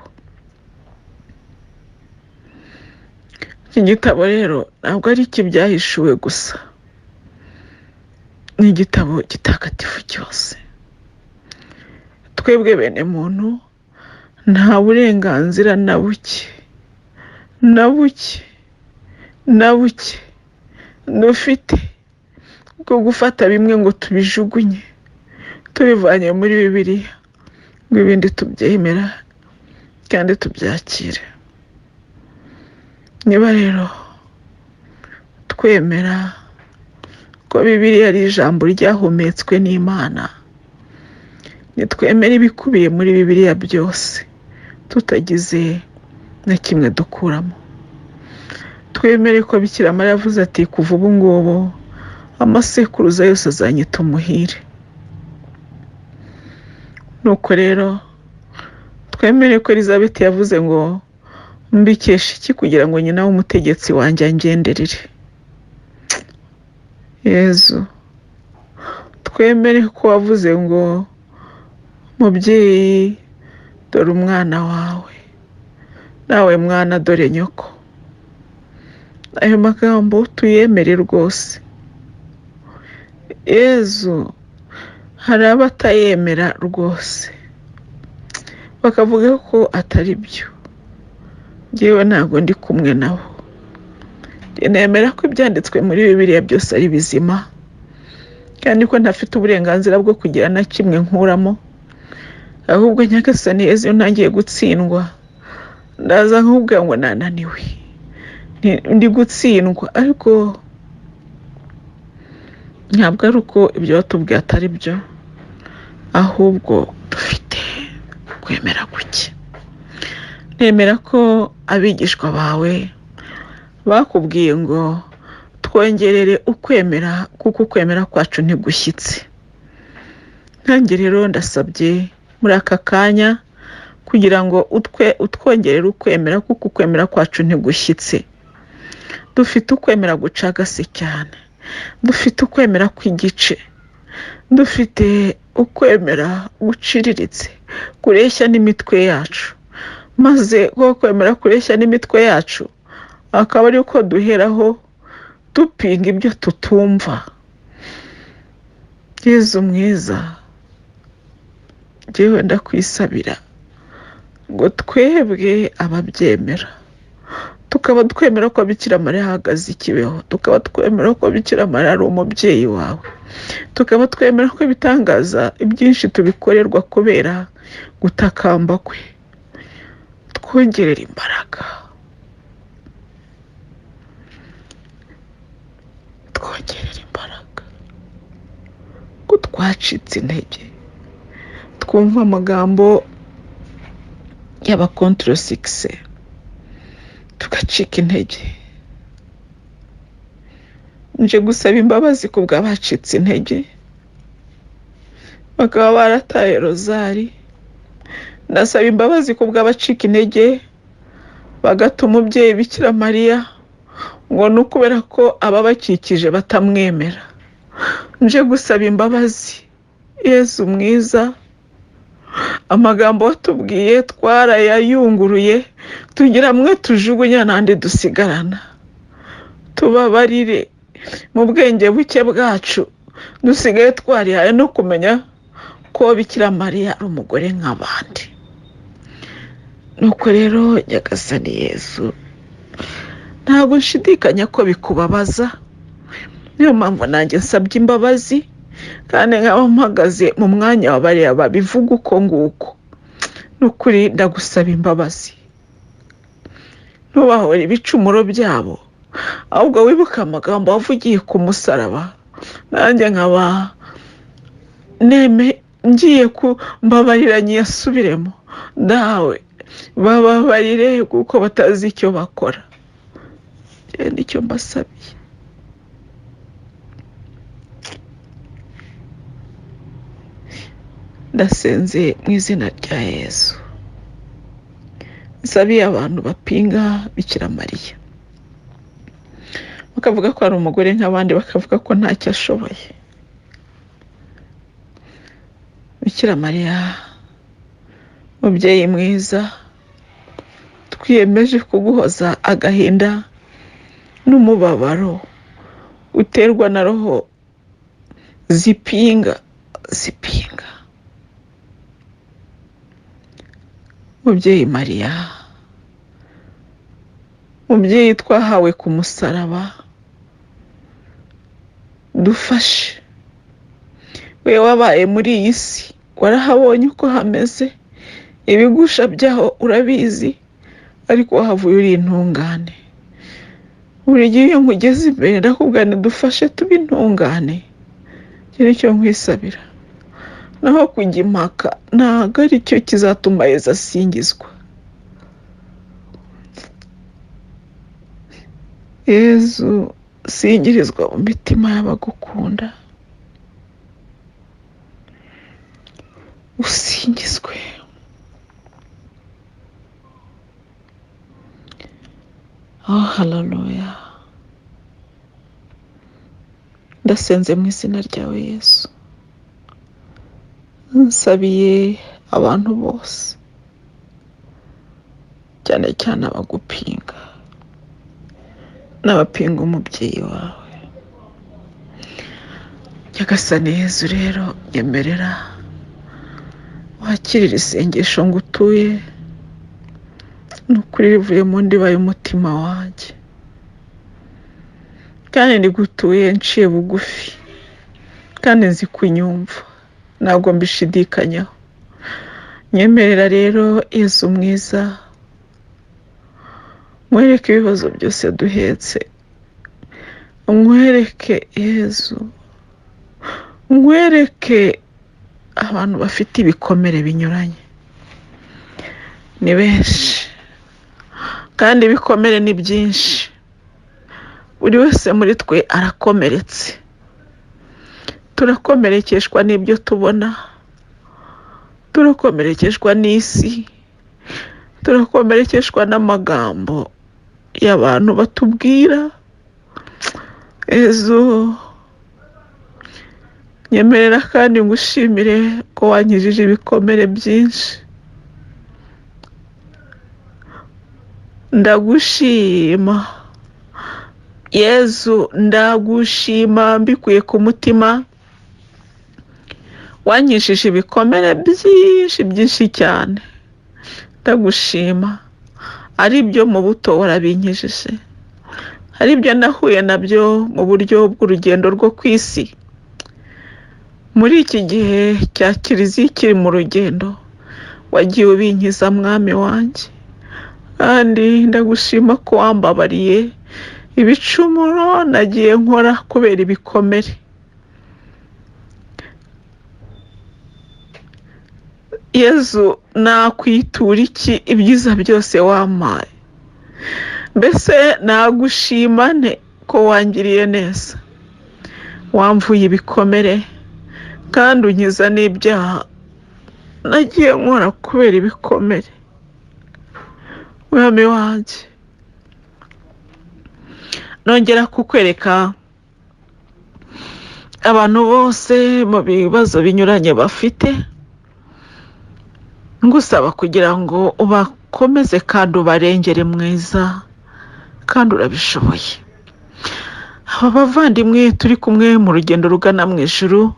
Speaker 1: Iki gitabo rero ntabwo ari icy'ibyahishuwe gusa, ni igitabo gitagatifu cyose. Twebwe bene muntu nta burenganzira na buke dufite bwo gufata bimwe ngo tubijugunye tubivanye muri Bibiliya, ngo ibindi tubyemera kandi tubyakire. Niba rero twemera ko Bibiliya ari ijambo ryahumetswe n'Imana, nitwemere ibikubiye muri Bibiliya byose tutagize na kimwe dukuramo. Twemere ko Bikira Mariya yavuze ati kuva ubu ngubu amasekuruza yose azanyita umuhire. Nuko rero twemere ko Elizabeth yavuze ngo mbikesha iki kugira ngo nyina w'umutegetsi wanjye angenderere. Yezu, twemere ko wavuze ngo mubyeyi dore umwana wawe, nawe mwana dore nyoko. Ayo magambo tuyemere rwose. Yezu, hari abatayemera rwose bakavuga ko atari byo. Njyewe ntabwo ndi kumwe nabo. Nemera ko ibyanditswe muri Bibiliya byose ari bizima, kandi ko ntafite uburenganzira bwo kugira na kimwe nkuramo, ahubwo Nyagasani Yezu ntangiye gutsindwa ndaza nkubwira ngo nananiwe, ndi gutsindwa. Ariko ntabwo ari uko ibyo watubwiye atari byo, ahubwo dufite kwemera kuki. Nemera ko abigishwa bawe bakubwiye ngo twongerere ukwemera, kuko ukwemera kwacu ntigushyitse. Nanjye rero ndasabye muri aka kanya kugira ngo utwongerere ukwemera, kuko ukwemera kwacu ntigushyitse. Dufite ukwemera gucagase cyane, dufite ukwemera kw'igice, dufite ukwemera guciriritse kureshya n'imitwe yacu, maze ko kwemera kureshya n'imitwe yacu akaba ari uko duheraho dupinga ibyo tutumva. Yezu mwiza, njyewe ndakwisabira ngo twebwe ababyemera tukaba twemera ko Bikira Mariya ahagaze ikibeho, tukaba twemera ko Bikira Mariya ari umubyeyi wawe, tukaba twemera ko ibitangaza ibyinshi tubikorerwa kubera gutakamba kwe. Twongerera imbaraga, twongerera imbaraga, ko twacitse intege twumva amagambo y'abakontrosikise tugacika intege. Nje gusaba imbabazi ku bw'abacitse intege bakaba barataye rozari. Ndasaba imbabazi ku bw'abacika intege bagata umubyeyi Bikira Mariya ngo ni ukubera ko ababakikije batamwemera. Nje gusaba imbabazi Yezu mwiza, amagambo watubwiye twarayayunguruye tugira mwe tujugunya n'andi dusigarana. Tubabarire, mu bwenge buke bwacu dusigaye twarihaye no kumenya ko Bikira Mariya ari umugore nk'abandi. Nuko rero Nyagasani Yezu, ntabwo nshidikanya ko bikubabaza, niyo mpamvu nanjye nsabye imbabazi, kandi nkaba mpagaze mu mwanya wa bariya babivuga uko nguko. Nukuri ndagusaba imbabazi, ntubahore ibicumuro byabo, ahubwo wibuke amagambo wavugiye ku musaraba. Nanjye nkaba ngiye kumbabarira nyiyasubiremo. Dawe bababarire kuko batazi icyo bakora. Nicyo mbasabye. Ndasenze mu izina rya Yesu. Nsabiye abantu bapinga Bikira Mariya, bakavuga ko ari umugore nk'abandi, bakavuga ko ntacyo ashoboye. Bikira Mariya mubyeyi mwiza, twiyemeje kuguhoza agahinda n'umubabaro uterwa na roho zipinga. Mubyeyi Mariya, mubyeyi twahawe ku musaraba, dufashe. We wabaye muri iyi si, warahabonye uko hameze, ibigusha byaho urabizi, ariko wahavuye uri intungane. Buri gihe iyo nkugeze imbere ndakubwira nti dufashe tube intungane. Icyo ni cyo nkwisabira. Naho kujya impaka ntabwo ari cyo kizatuma Yezu asingizwa. Yezu singirizwa mu mitima y'abagukunda, usingizwe. Oh, haleluya. Ndasenze mu izina ryawe Yesu, nsabiye abantu bose, cyane cyane abagupinga n'abapinga umubyeyi wawe. Nyagasani Yezu rero nyemerera wakirira isengesho ngutuye, n'ukuri rivuye mu ndiba y'umutima wanjye, kandi ndigutuye nciye bugufi, kandi nzi kunyumva, ntabwo mbishidikanyaho. Nyemerera rero Yezu mwiza, mwereke ibibazo byose duhetse, mwereke Yezu, mwereke abantu bafite ibikomere binyuranye. Ni benshi kandi ibikomere ni byinshi, buri wese muri twe arakomeretse. Turakomerekeshwa n'ibyo tubona, turakomerekeshwa n'isi, turakomerekeshwa n'amagambo y'abantu batubwira. Yezu nyemerera kandi ngushimire ko wankijije ibikomere byinshi. Ndagushima Yezu, ndagushima mbikuye ku mutima. Wankijije ibikomere byinshi cyane. Ndagushima, ari byo mu buto warabinkijije, ari byo nahuye nabyo mu buryo bw'urugendo rwo ku isi. Muri iki gihe cya Kiliziya kiri mu rugendo, wagiye ubinkiza mwami wanjye, kandi ndagushima ko wambabariye ibicumuro nagiye nkora kubera ibikomere. Yezu, nakwitura iki ibyiza byose wampaye? Mbese nagushima nte ko wangiriye neza? Wamvuye ibikomere kandi unkiza n'ibyaha nagiye nkora kubera ibikomere. Mwami wanjye, nongera kukwereka abantu bose mu bibazo binyuranye bafite, ngusaba kugira ngo ubakomeze kandi ubarengere mwiza, kandi urabishoboye. Aba bavandimwe turi kumwe mu rugendo rugana mu ijuru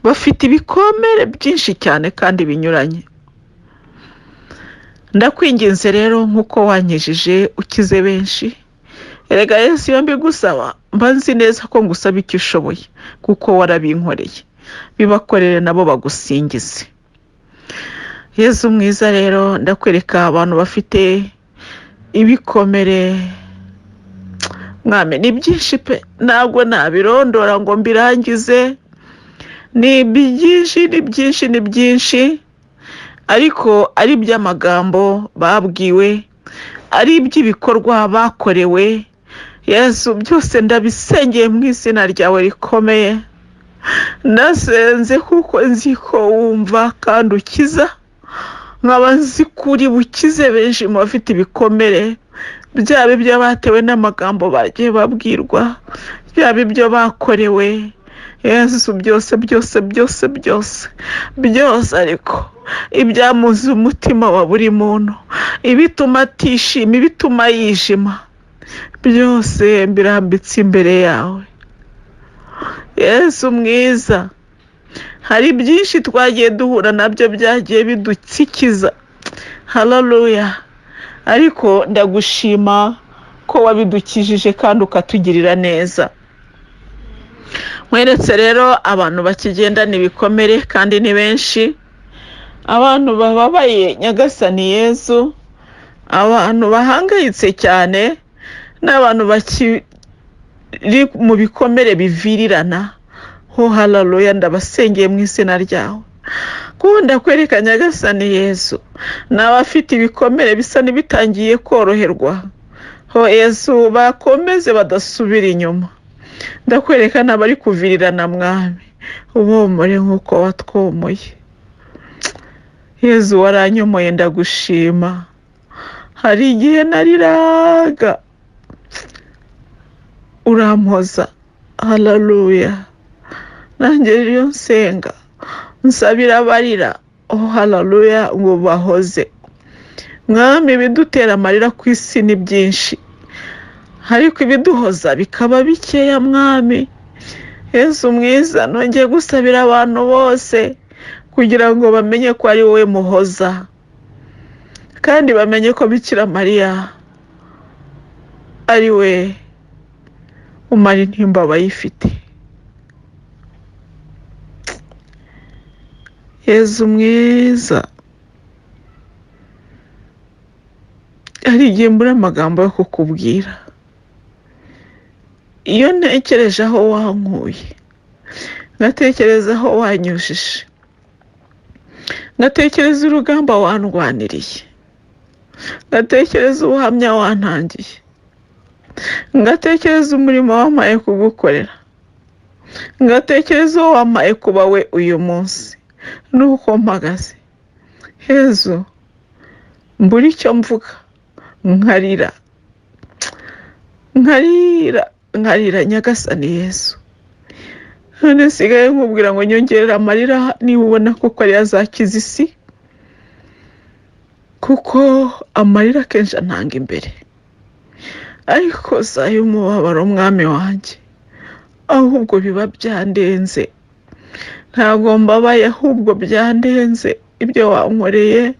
Speaker 1: bafite ibikomere byinshi cyane kandi binyuranye. Ndakwinginze rero nk'uko wankijije ukize benshi, erega Yesu iyo mbigusaba mba nzi neza ko ngusaba icyo ushoboye, kuko warabinkoreye. Bibakorere nabo bagusingize. Yezu mwiza rero ndakwereka abantu bafite ibikomere. Mwami, ni byinshi pe, ntabwo nabirondora ngo mbirangize. Ni byinshi, ariko ari iby'amagambo babwiwe, ari iby'ibikorwa bakorewe. Yesu, byose ndabisengeye mu izina ryawe rikomeye. Ndasenze kuko nzi ko wumva kandi ukiza, nkaba nzi kuri bukize benshi mu bafite ibikomere, byaba ibyo batewe n'amagambo bagiye babwirwa, byaba ibyo bakorewe. Yesu, byose, ariko ibyamuze umutima wa buri muntu, ibituma atishima, ibituma yishima, byose mbirambitse imbere yawe. Yesu mwiza, hari byinshi twagiye duhura nabyo byagiye bidutsikiza. Haleluya. Ariko ndagushima ko wabidukijije kandi ukatugirira neza. Mweretse rero abantu bakigendana ibikomere kandi ni benshi, abantu bababaye Nyagasani Yezu, abantu bahangayitse cyane, n'abantu bakiri mu bikomere bivirirana. Haleluya, ndabasengeye mu izina ryawe. Kunda kwereka Nyagasani Yezu n'abafite ibikomere bisa n'ibitangiye koroherwa. Yezu, bakomeze badasubira inyuma. Ndakwereka n'abari kuvirirana mwami, ubomore nk'uko watwomoye. Yezu, waranyomoye, ndagushima. Hari igihe nariraga urampoza. Haleluya. Nanjye rero nsenga nsabira abarira. Haleluya, ngo bahoze. Mwami, ibidutera amarira ku isi ni byinshi, ariko ibiduhoza bikaba bikeya mwami. Yesu mwiza, nongeye gusabira abantu bose kugira ngo bamenye ko ari wowe muhoza, kandi bamenye ko Bikira Mariya ari we umara intimba abayifite. Yesu mwiza, hari igihe mbura amagambo yo kukubwira. Iyo ntekereje aho wankuye, ngatekereza aho wanyujije, ngatekereza urugamba wandwaniriye, ngatekereza ubuhamya wantangiye, ngatekereza umurimo wampaye kugukorera, ngatekereza uwo wampaye kuba we uyu munsi nuko mpagaze. Yesu, mbura icyo mvuga, nkarira Nyagasani Yesu. None sigaye nkubwira ngo nyongerera amarira niba ubona koko ari azakiza isi, kuko amarira kenshi antanga imbere. Ariko saa y'umubabaro mwami wanjye, ahubwo biba byandenze. Ntabwo mbabaye, ahubwo byandenze ibyo wankoreye.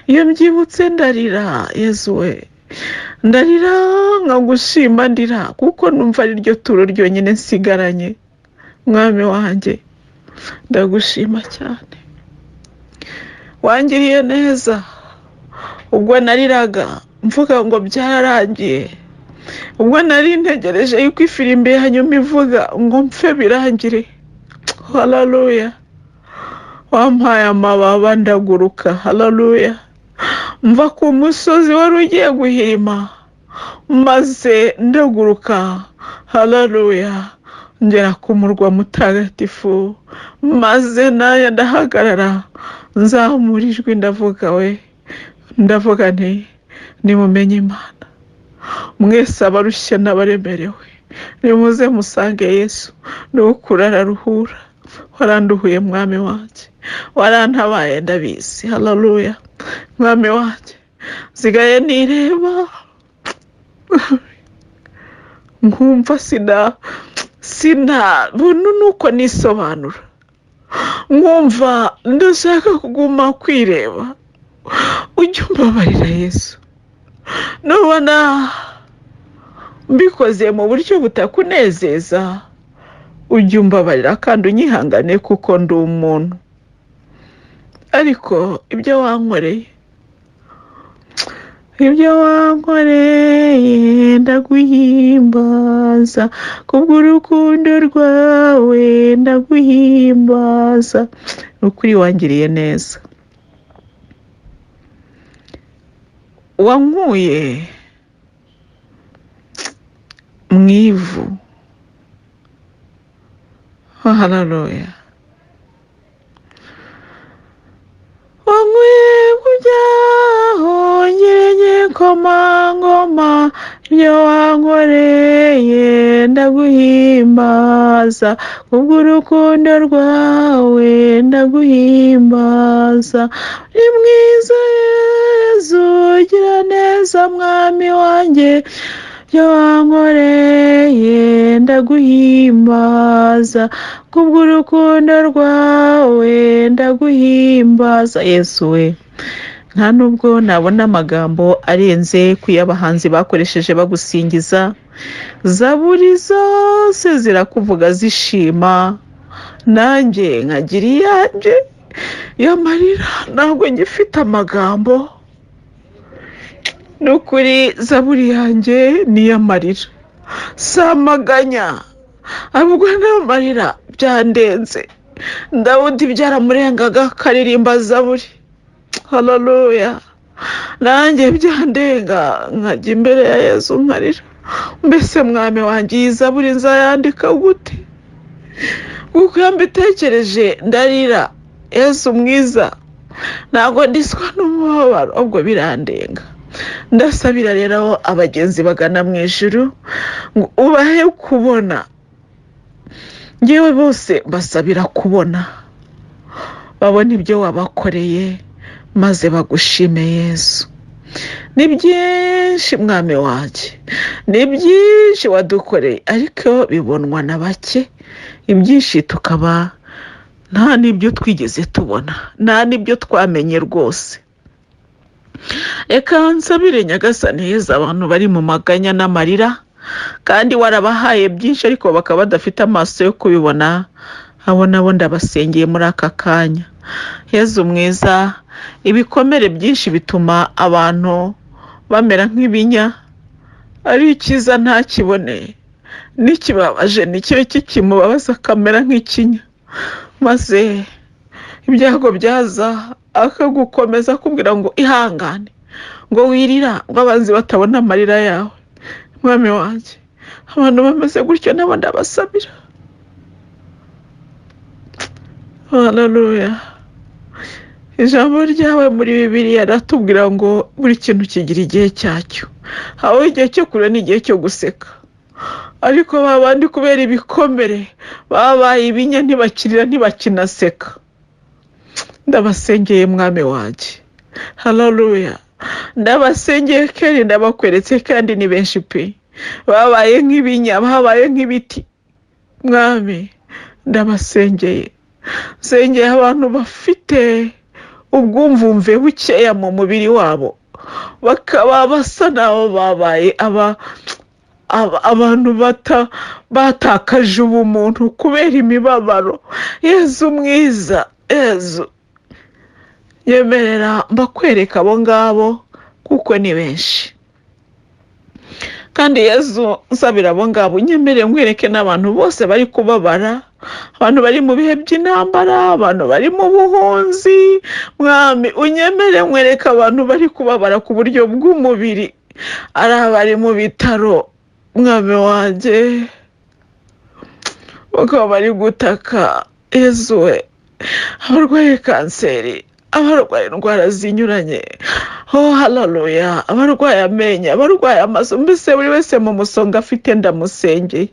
Speaker 1: Iyo mbyibutse ndarira Yesu we, ndarira nkagushima ndira, kuko numva ari ryo turo ryonyine nsigaranye. Mwami wanjye, ndagushima cyane, wangiriye neza. Ubwo nariraga mvuga ngo byararangiye, ubwo nari ntegereje yuko ifirimbi hanyuma ivuga ngo mpfe birangire. Haleluya, wampaye amababa ndaguruka. Haleluya, mva ku musozi wari ugiye guhirima maze ndaguruka. Haleluya, ngera ku murwa mutagatifu maze nayo ndahagarara, nzamura ijwi ndavuga nti nimumenye Imana mwese abarushye n'abaremerewe, nimuze musange Yesu, n'ukuri araruhura. Waranduhuye mwami wanjye, warantabaye ndabizi. Haleluya, mwami wanjye, sigaye nireba nkumva bunu nuko nisobanura, nkumva ndashaka kuguma kwireba. Ujye umbabarira Yesu, nubona mbikoze mu buryo butakunezeza, ujye umbabarira kandi unyihangane kuko ndi umuntu. Ariko ibyo wankoreye ndaguhimbaza, kubw'urukundo rwawe ndaguhimbaza. Nukuri wangiriye neza, wankuye mu ivu. Haleluya, wankuye kujyaho nyirenye komangoma, ibyo wankoreye ndaguhimbaza, kubw'urukundo rwawe ndaguhimbaza. Ni mwiza Yesu, gira neza mwami wanjye, ibyo wankoreye ndaguhimbaza, kubw'urukundo rwawe ndaguhimbaza. Yesu we, nta nubwo nabona amagambo arenze ku y'abahanzi bakoresheje bagusingiza. Zaburi zose zirakuvuga zishima, nanjye nkagira iyanjye y'amarira. Ntabwo ngifite amagambo, nukuri zaburi yanjye ni y'amarira, samaganya, ahubwo n'amarira byandenze. Dawudi byaramurengaga akaririmba zaburi. Haleluya, nanjye byandenga nkajya imbere ya Yesu nkarira. Mbese mwami wanjye, iyi zaburi nzayandika gute? Kuko iyo mbitekereje ndarira. Yesu mwiza, ntabwo ndiswa n'umubabaro, ubwo birandenga. Ndasabira rero abagenzi bagana mu ijuru ngo ubahe kubona. Ngewe bose basabira kubona, babona ibyo wabakoreye maze bagushime Yesu. ni byinshi mwami wanjye, ni byinshi wadukoreye, ariko bibonwa na bake, ibyinshi tukaba nta n'ibyo twigeze tubona, nta n'ibyo twamenye rwose. Reka nsabire Nyagasani heza abantu bari mu maganya n'amarira, kandi warabahaye byinshi ariko bakaba badafite amaso yo kubibona, abo nabo ndabasengeye muri aka kanya. Yezu mwiza, ibikomere byinshi bituma abantu bamera nk'ibinya, ari icyiza ntakibone, n'ikibabaje nicyo kimubabaza akamera nk'ikinya, maze ibyago byaza akagukomeza akubwira ngo ihangane, ngo wirira, ngo abanzi batabona amarira yawe. Mwami wanjye, abantu bameze gutyo nabo ndabasabira. Haleluya. Ijambo ryawe muri Bibiliya ratubwira ngo buri kintu kigira igihe cyacyo, aho igihe cyo kurira n'igihe cyo guseka, ariko babandi kubera ibikomere babaye ibinya ntibakirira ntibakinaseka. Ndabasengeye mwami wanjye, haleluya, ndabasengeye kandi ndabakweretse, kandi ni benshi pe, babaye nk'ibinya, babaye nk'ibiti. Mwami ndabasengeye, nsengeye abantu bafite ubwumvumve bukeya mu mubiri wabo, bakaba basa nabo babaye abantu batakaje ubumuntu kubera imibabaro. Yezu mwiza, Yezu yemerera mbakwereka abo ngabo kuko ni benshi, kandi Yezu nsabira abo ngabo unyemerere nkwereke n'abantu bose bari kubabara, abantu bari mu bihe by'intambara, abantu bari mu buhunzi. Mwami unyemerere nkwereke abantu bari kubabara ku buryo bw'umubiri, ari abari mu bitaro mwami wanjye, bakaba bari gutaka. Yezu we, abarwaye kanseri, abarwaye indwara zinyuranye, oh haleluya, abarwaye amenyo, abarwaye amaso, mbese buri wese mu musonga afite ndamusengeye.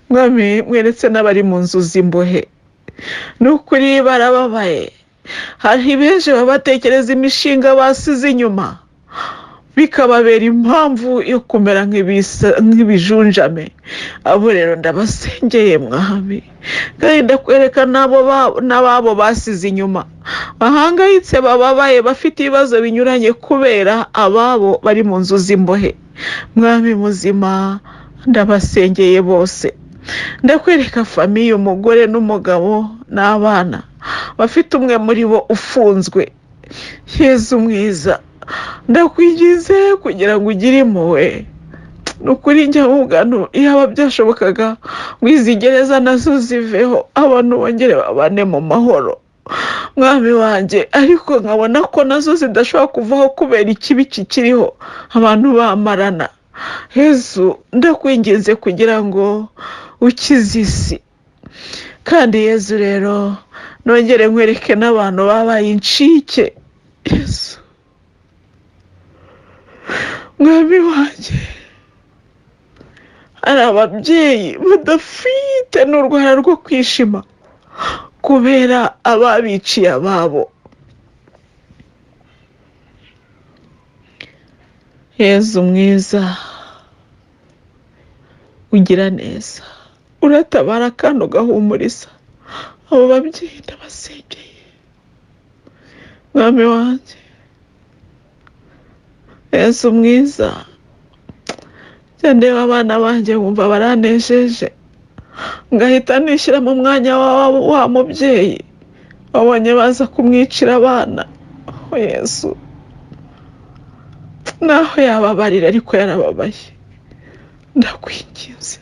Speaker 1: Mwami mweretse n'abari mu nzu z'imbohe, n'ukuri barababaye, hari benshi babatekereza imishinga basize inyuma bikababera impamvu yo kumera nk'ibijunjame. Abo rero ndabasengeye mwami, kandi ndakwereka n'ababo basize inyuma, bahangayitse, bababaye, bafite ibibazo binyuranye kubera ababo bari mu nzu z'imbohe. Mwami muzima, ndabasengeye bose. Ndakwereka famiye, umugore n'umugabo n'abana bafite umwe muri bo ufunzwe. Yezu mwiza, ndakwigize kugira ngo ugire impuhwe. Nukuri njya mugano, iyaba byashobokaga ngo izi gereza nazo ziveho, abantu bongere babane mu mahoro. Mwami wanjye, ariko nkabona ko nazo zidashobora kuvaho kubera ikibi kikiriho, abantu bamarana. Yezu ndakwinginze kugira ngo ukize isi, kandi Yezu rero nongere nkwereke n'abantu babaye incike. Yezu mwami wanjye, hari ababyeyi badafite n'urwara rwo kwishima kubera ababiciye ababo. Yezu mwiza, ugira neza, uratabara kandi ugahumuriza abo babyeyi. Ndabasengeye mwami wanjye, Yezu mwiza, ndeba abana banjye wumva baranejeje, ngahita nishyira mu mwanya wa mubyeyi wabonye baza kumwicira abana. Yezu, naho yababarira ariko yarababaye, ndakwinginze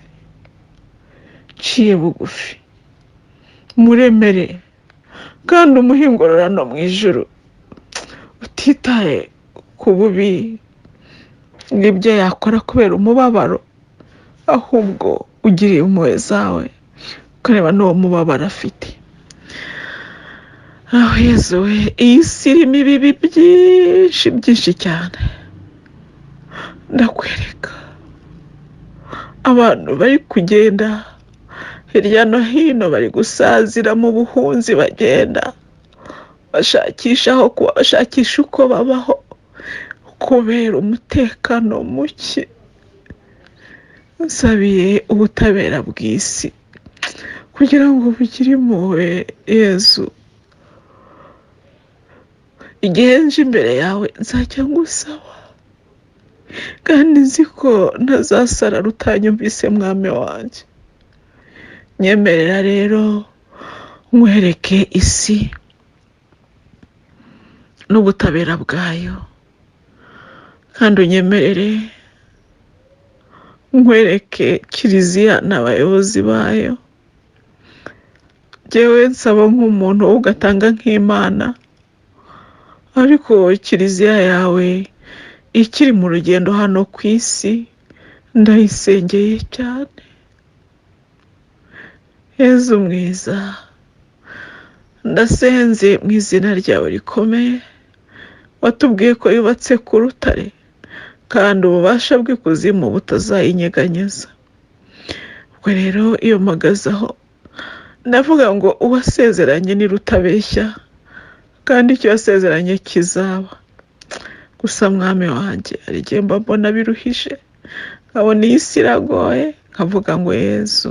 Speaker 1: ciye bugufi, muremere kandi umuhe ingororano mu ijuru, utitaye ku bubi n'ibyo yakora kubera umubabaro, ahubwo ugiriye impuhwe zawe ukareba n'uwo mubabaro afite. Aho Yezu we, iyi si irimo ibibi byinshi cyane. Ndakwereka abantu bari kugenda hirya no hino, bari gusazira mu buhunzi, bagenda bashakisha aho kuba, bashakisha uko babaho, kubera umutekano muke. Nsabiye ubutabera bw'isi kugira ngo bugire impuhwe Yezu. Igihe nje imbere yawe nzajya ngusaba, kandi nzi ko ntazasara rutanyumvise mwami wanjye. Nyemerera rero nkwereke isi n'ubutabera bwayo, kandi unyemerere nkwereke kiliziya n'abayobozi bayo. Jyewe nsaba nk'umuntu ugatanga nk'Imana, ariko kiliziya yawe ikiri mu rugendo hano ku isi ndayisengeye cyane. Yezu mwiza, ndasenze mu izina ryawe rikomeye, watubwiye ko yubatse ku rutare kandi ububasha bw'ikuzimu butazayinyeganyeza. Ubwo rero iyo mpagazeho ndavuga ngo uwasezeranye nirutabeshya, kandi icyo yasezeranye kizaba. Gusa mwami wanjye, hari igihe mba mbona biruhije, nkabona iyi si iragoye, nkavuga ngo Yezu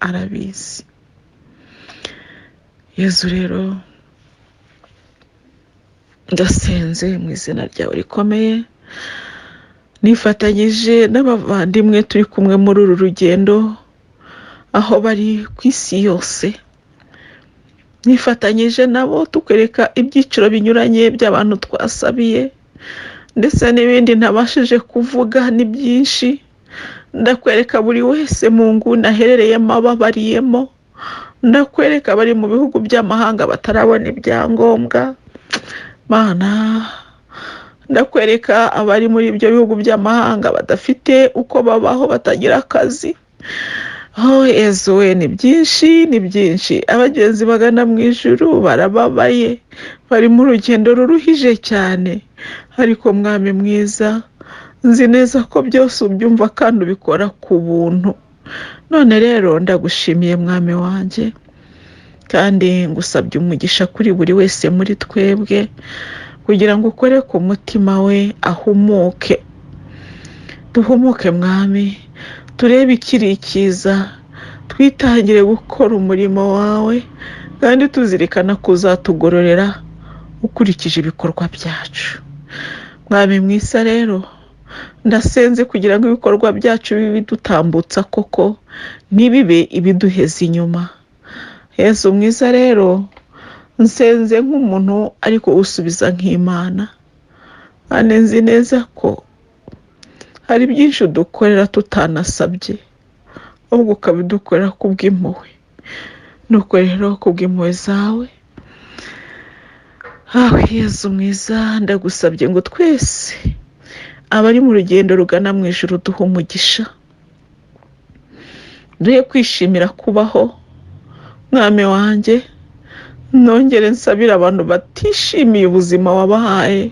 Speaker 1: arabizi. Yezu rero ndasenze mu izina ryawe rikomeye, nifatanyije n'abavandimwe turi kumwe muri uru rugendo aho bari ku isi yose. Nifatanyije nabo tukwereka ibyiciro binyuranye by'abantu twasabiye, ndetse n'ibindi ntabashije kuvuga ni byinshi. Ndakwereka buri wese mu nguni aherereyemo ababariyemo, ndakwereka abari mu bihugu by'amahanga batarabona ibyangombwa. Mana, ndakwereka abari muri ibyo bihugu by'amahanga badafite uko babaho, batagira akazi. Yezu we, ni byinshi ni byinshi. Abagenzi bagana mu ijuru barababaye, bari mu rugendo ruruhije cyane, ariko mwami mwiza, nzi neza ko byose ubyumva kandi ubikora ku buntu. None rero ndagushimiye mwami wanjye, kandi ngusabye umugisha kuri buri wese muri twebwe, kugira ngo ukore ku mutima we ahumuke. Duhumuke mwami, turebe ikiri icyiza, twitangire gukora umurimo wawe, kandi tuzirikana kuzatugororera ukurikije ibikorwa byacu. Mwami mwiza rero, ndasenze kugira ngo ibikorwa byacu bibe bidutambutsa koko, ntibibe ibiduheza inyuma. Yezu mwiza rero, nsenze nk'umuntu ariko usubiza nk'Imana, kandi nzi neza ko hari byinshi udukorera tutanasabye, ahubwo ukabidukorera kubw'impuhwe. Nuko rero kubw'impuhwe zawe, Yezu mwiza, ndagusabye ngo twese abari mu rugendo rugana mu ijuru duhe umugisha, duhe kwishimira kubaho. Mwami wanjye, nongere nsabira abantu batishimiye ubuzima wabahaye,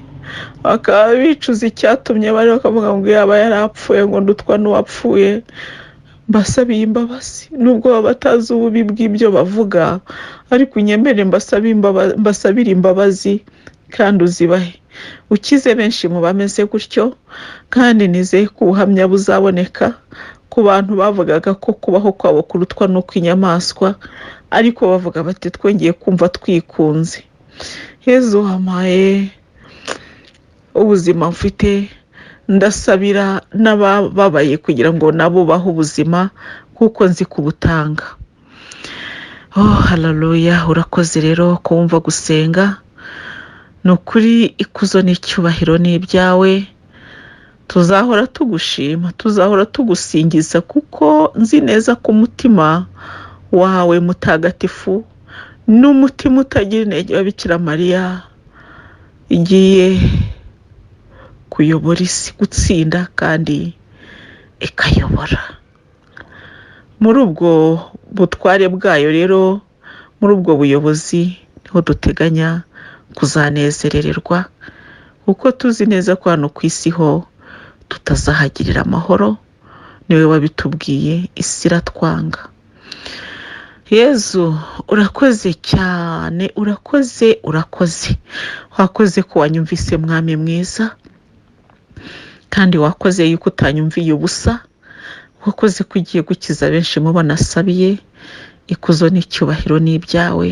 Speaker 1: bakaba bicuza icyatumye bari bakavuga ngo yaba yarapfuye, ngo ndutwa n'uwapfuye. Mbasabiye imbabazi, nubwo baba batazi ububi bw'ibyo bavuga, ariko unyemere mbasabire imbabazi kandi uzibahe. Ukize benshi mu bameze gutyo, kandi nizeye ko ubuhamya buzaboneka ku bantu bavugaga ko kubaho kwabo kurutwa n'ukw'inyamaswa, ariko bavuga bati twongeye kumva twikunze. Yezu wampaye ubuzima mfite, ndasabira n'abababaye kugira ngo nabo bahe ubuzima kuko nzi kubutanga. Haleluya. Urakoze rero kumva gusenga. Ni ukuri ikuzo n'icyubahiro ni ibyawe. Tuzahora tugushima, tuzahora tugusingiza, kuko nzi neza ko umutima wawe mutagatifu n'umutima utagira intege wa Bikira Mariya igiye kuyobora isi, gutsinda kandi ikayobora. Muri ubwo butware bwayo rero, muri ubwo buyobozi, niho duteganya kuzanezerererwa, kuko tuzi neza ko hano ku isi ho tutazahagirira amahoro. Niwe wabitubwiye, isi iratwanga. Yezu, urakoze cyane, urakoze. Wakoze ko wanyumvise mwami mwiza. kandi wakoze yuko utanyumviye ubusa, wakoze ko ugiye gukiza benshi mu bo nasabiye. Ikuzo n'icyubahiro ni ibyawe,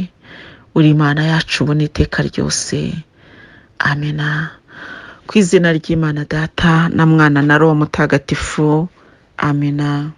Speaker 1: uri Imana yacu ubu n'iteka ryose. Amena. Ku izina ry'Imana Data na Mwana na Roho Mutagatifu. Amena.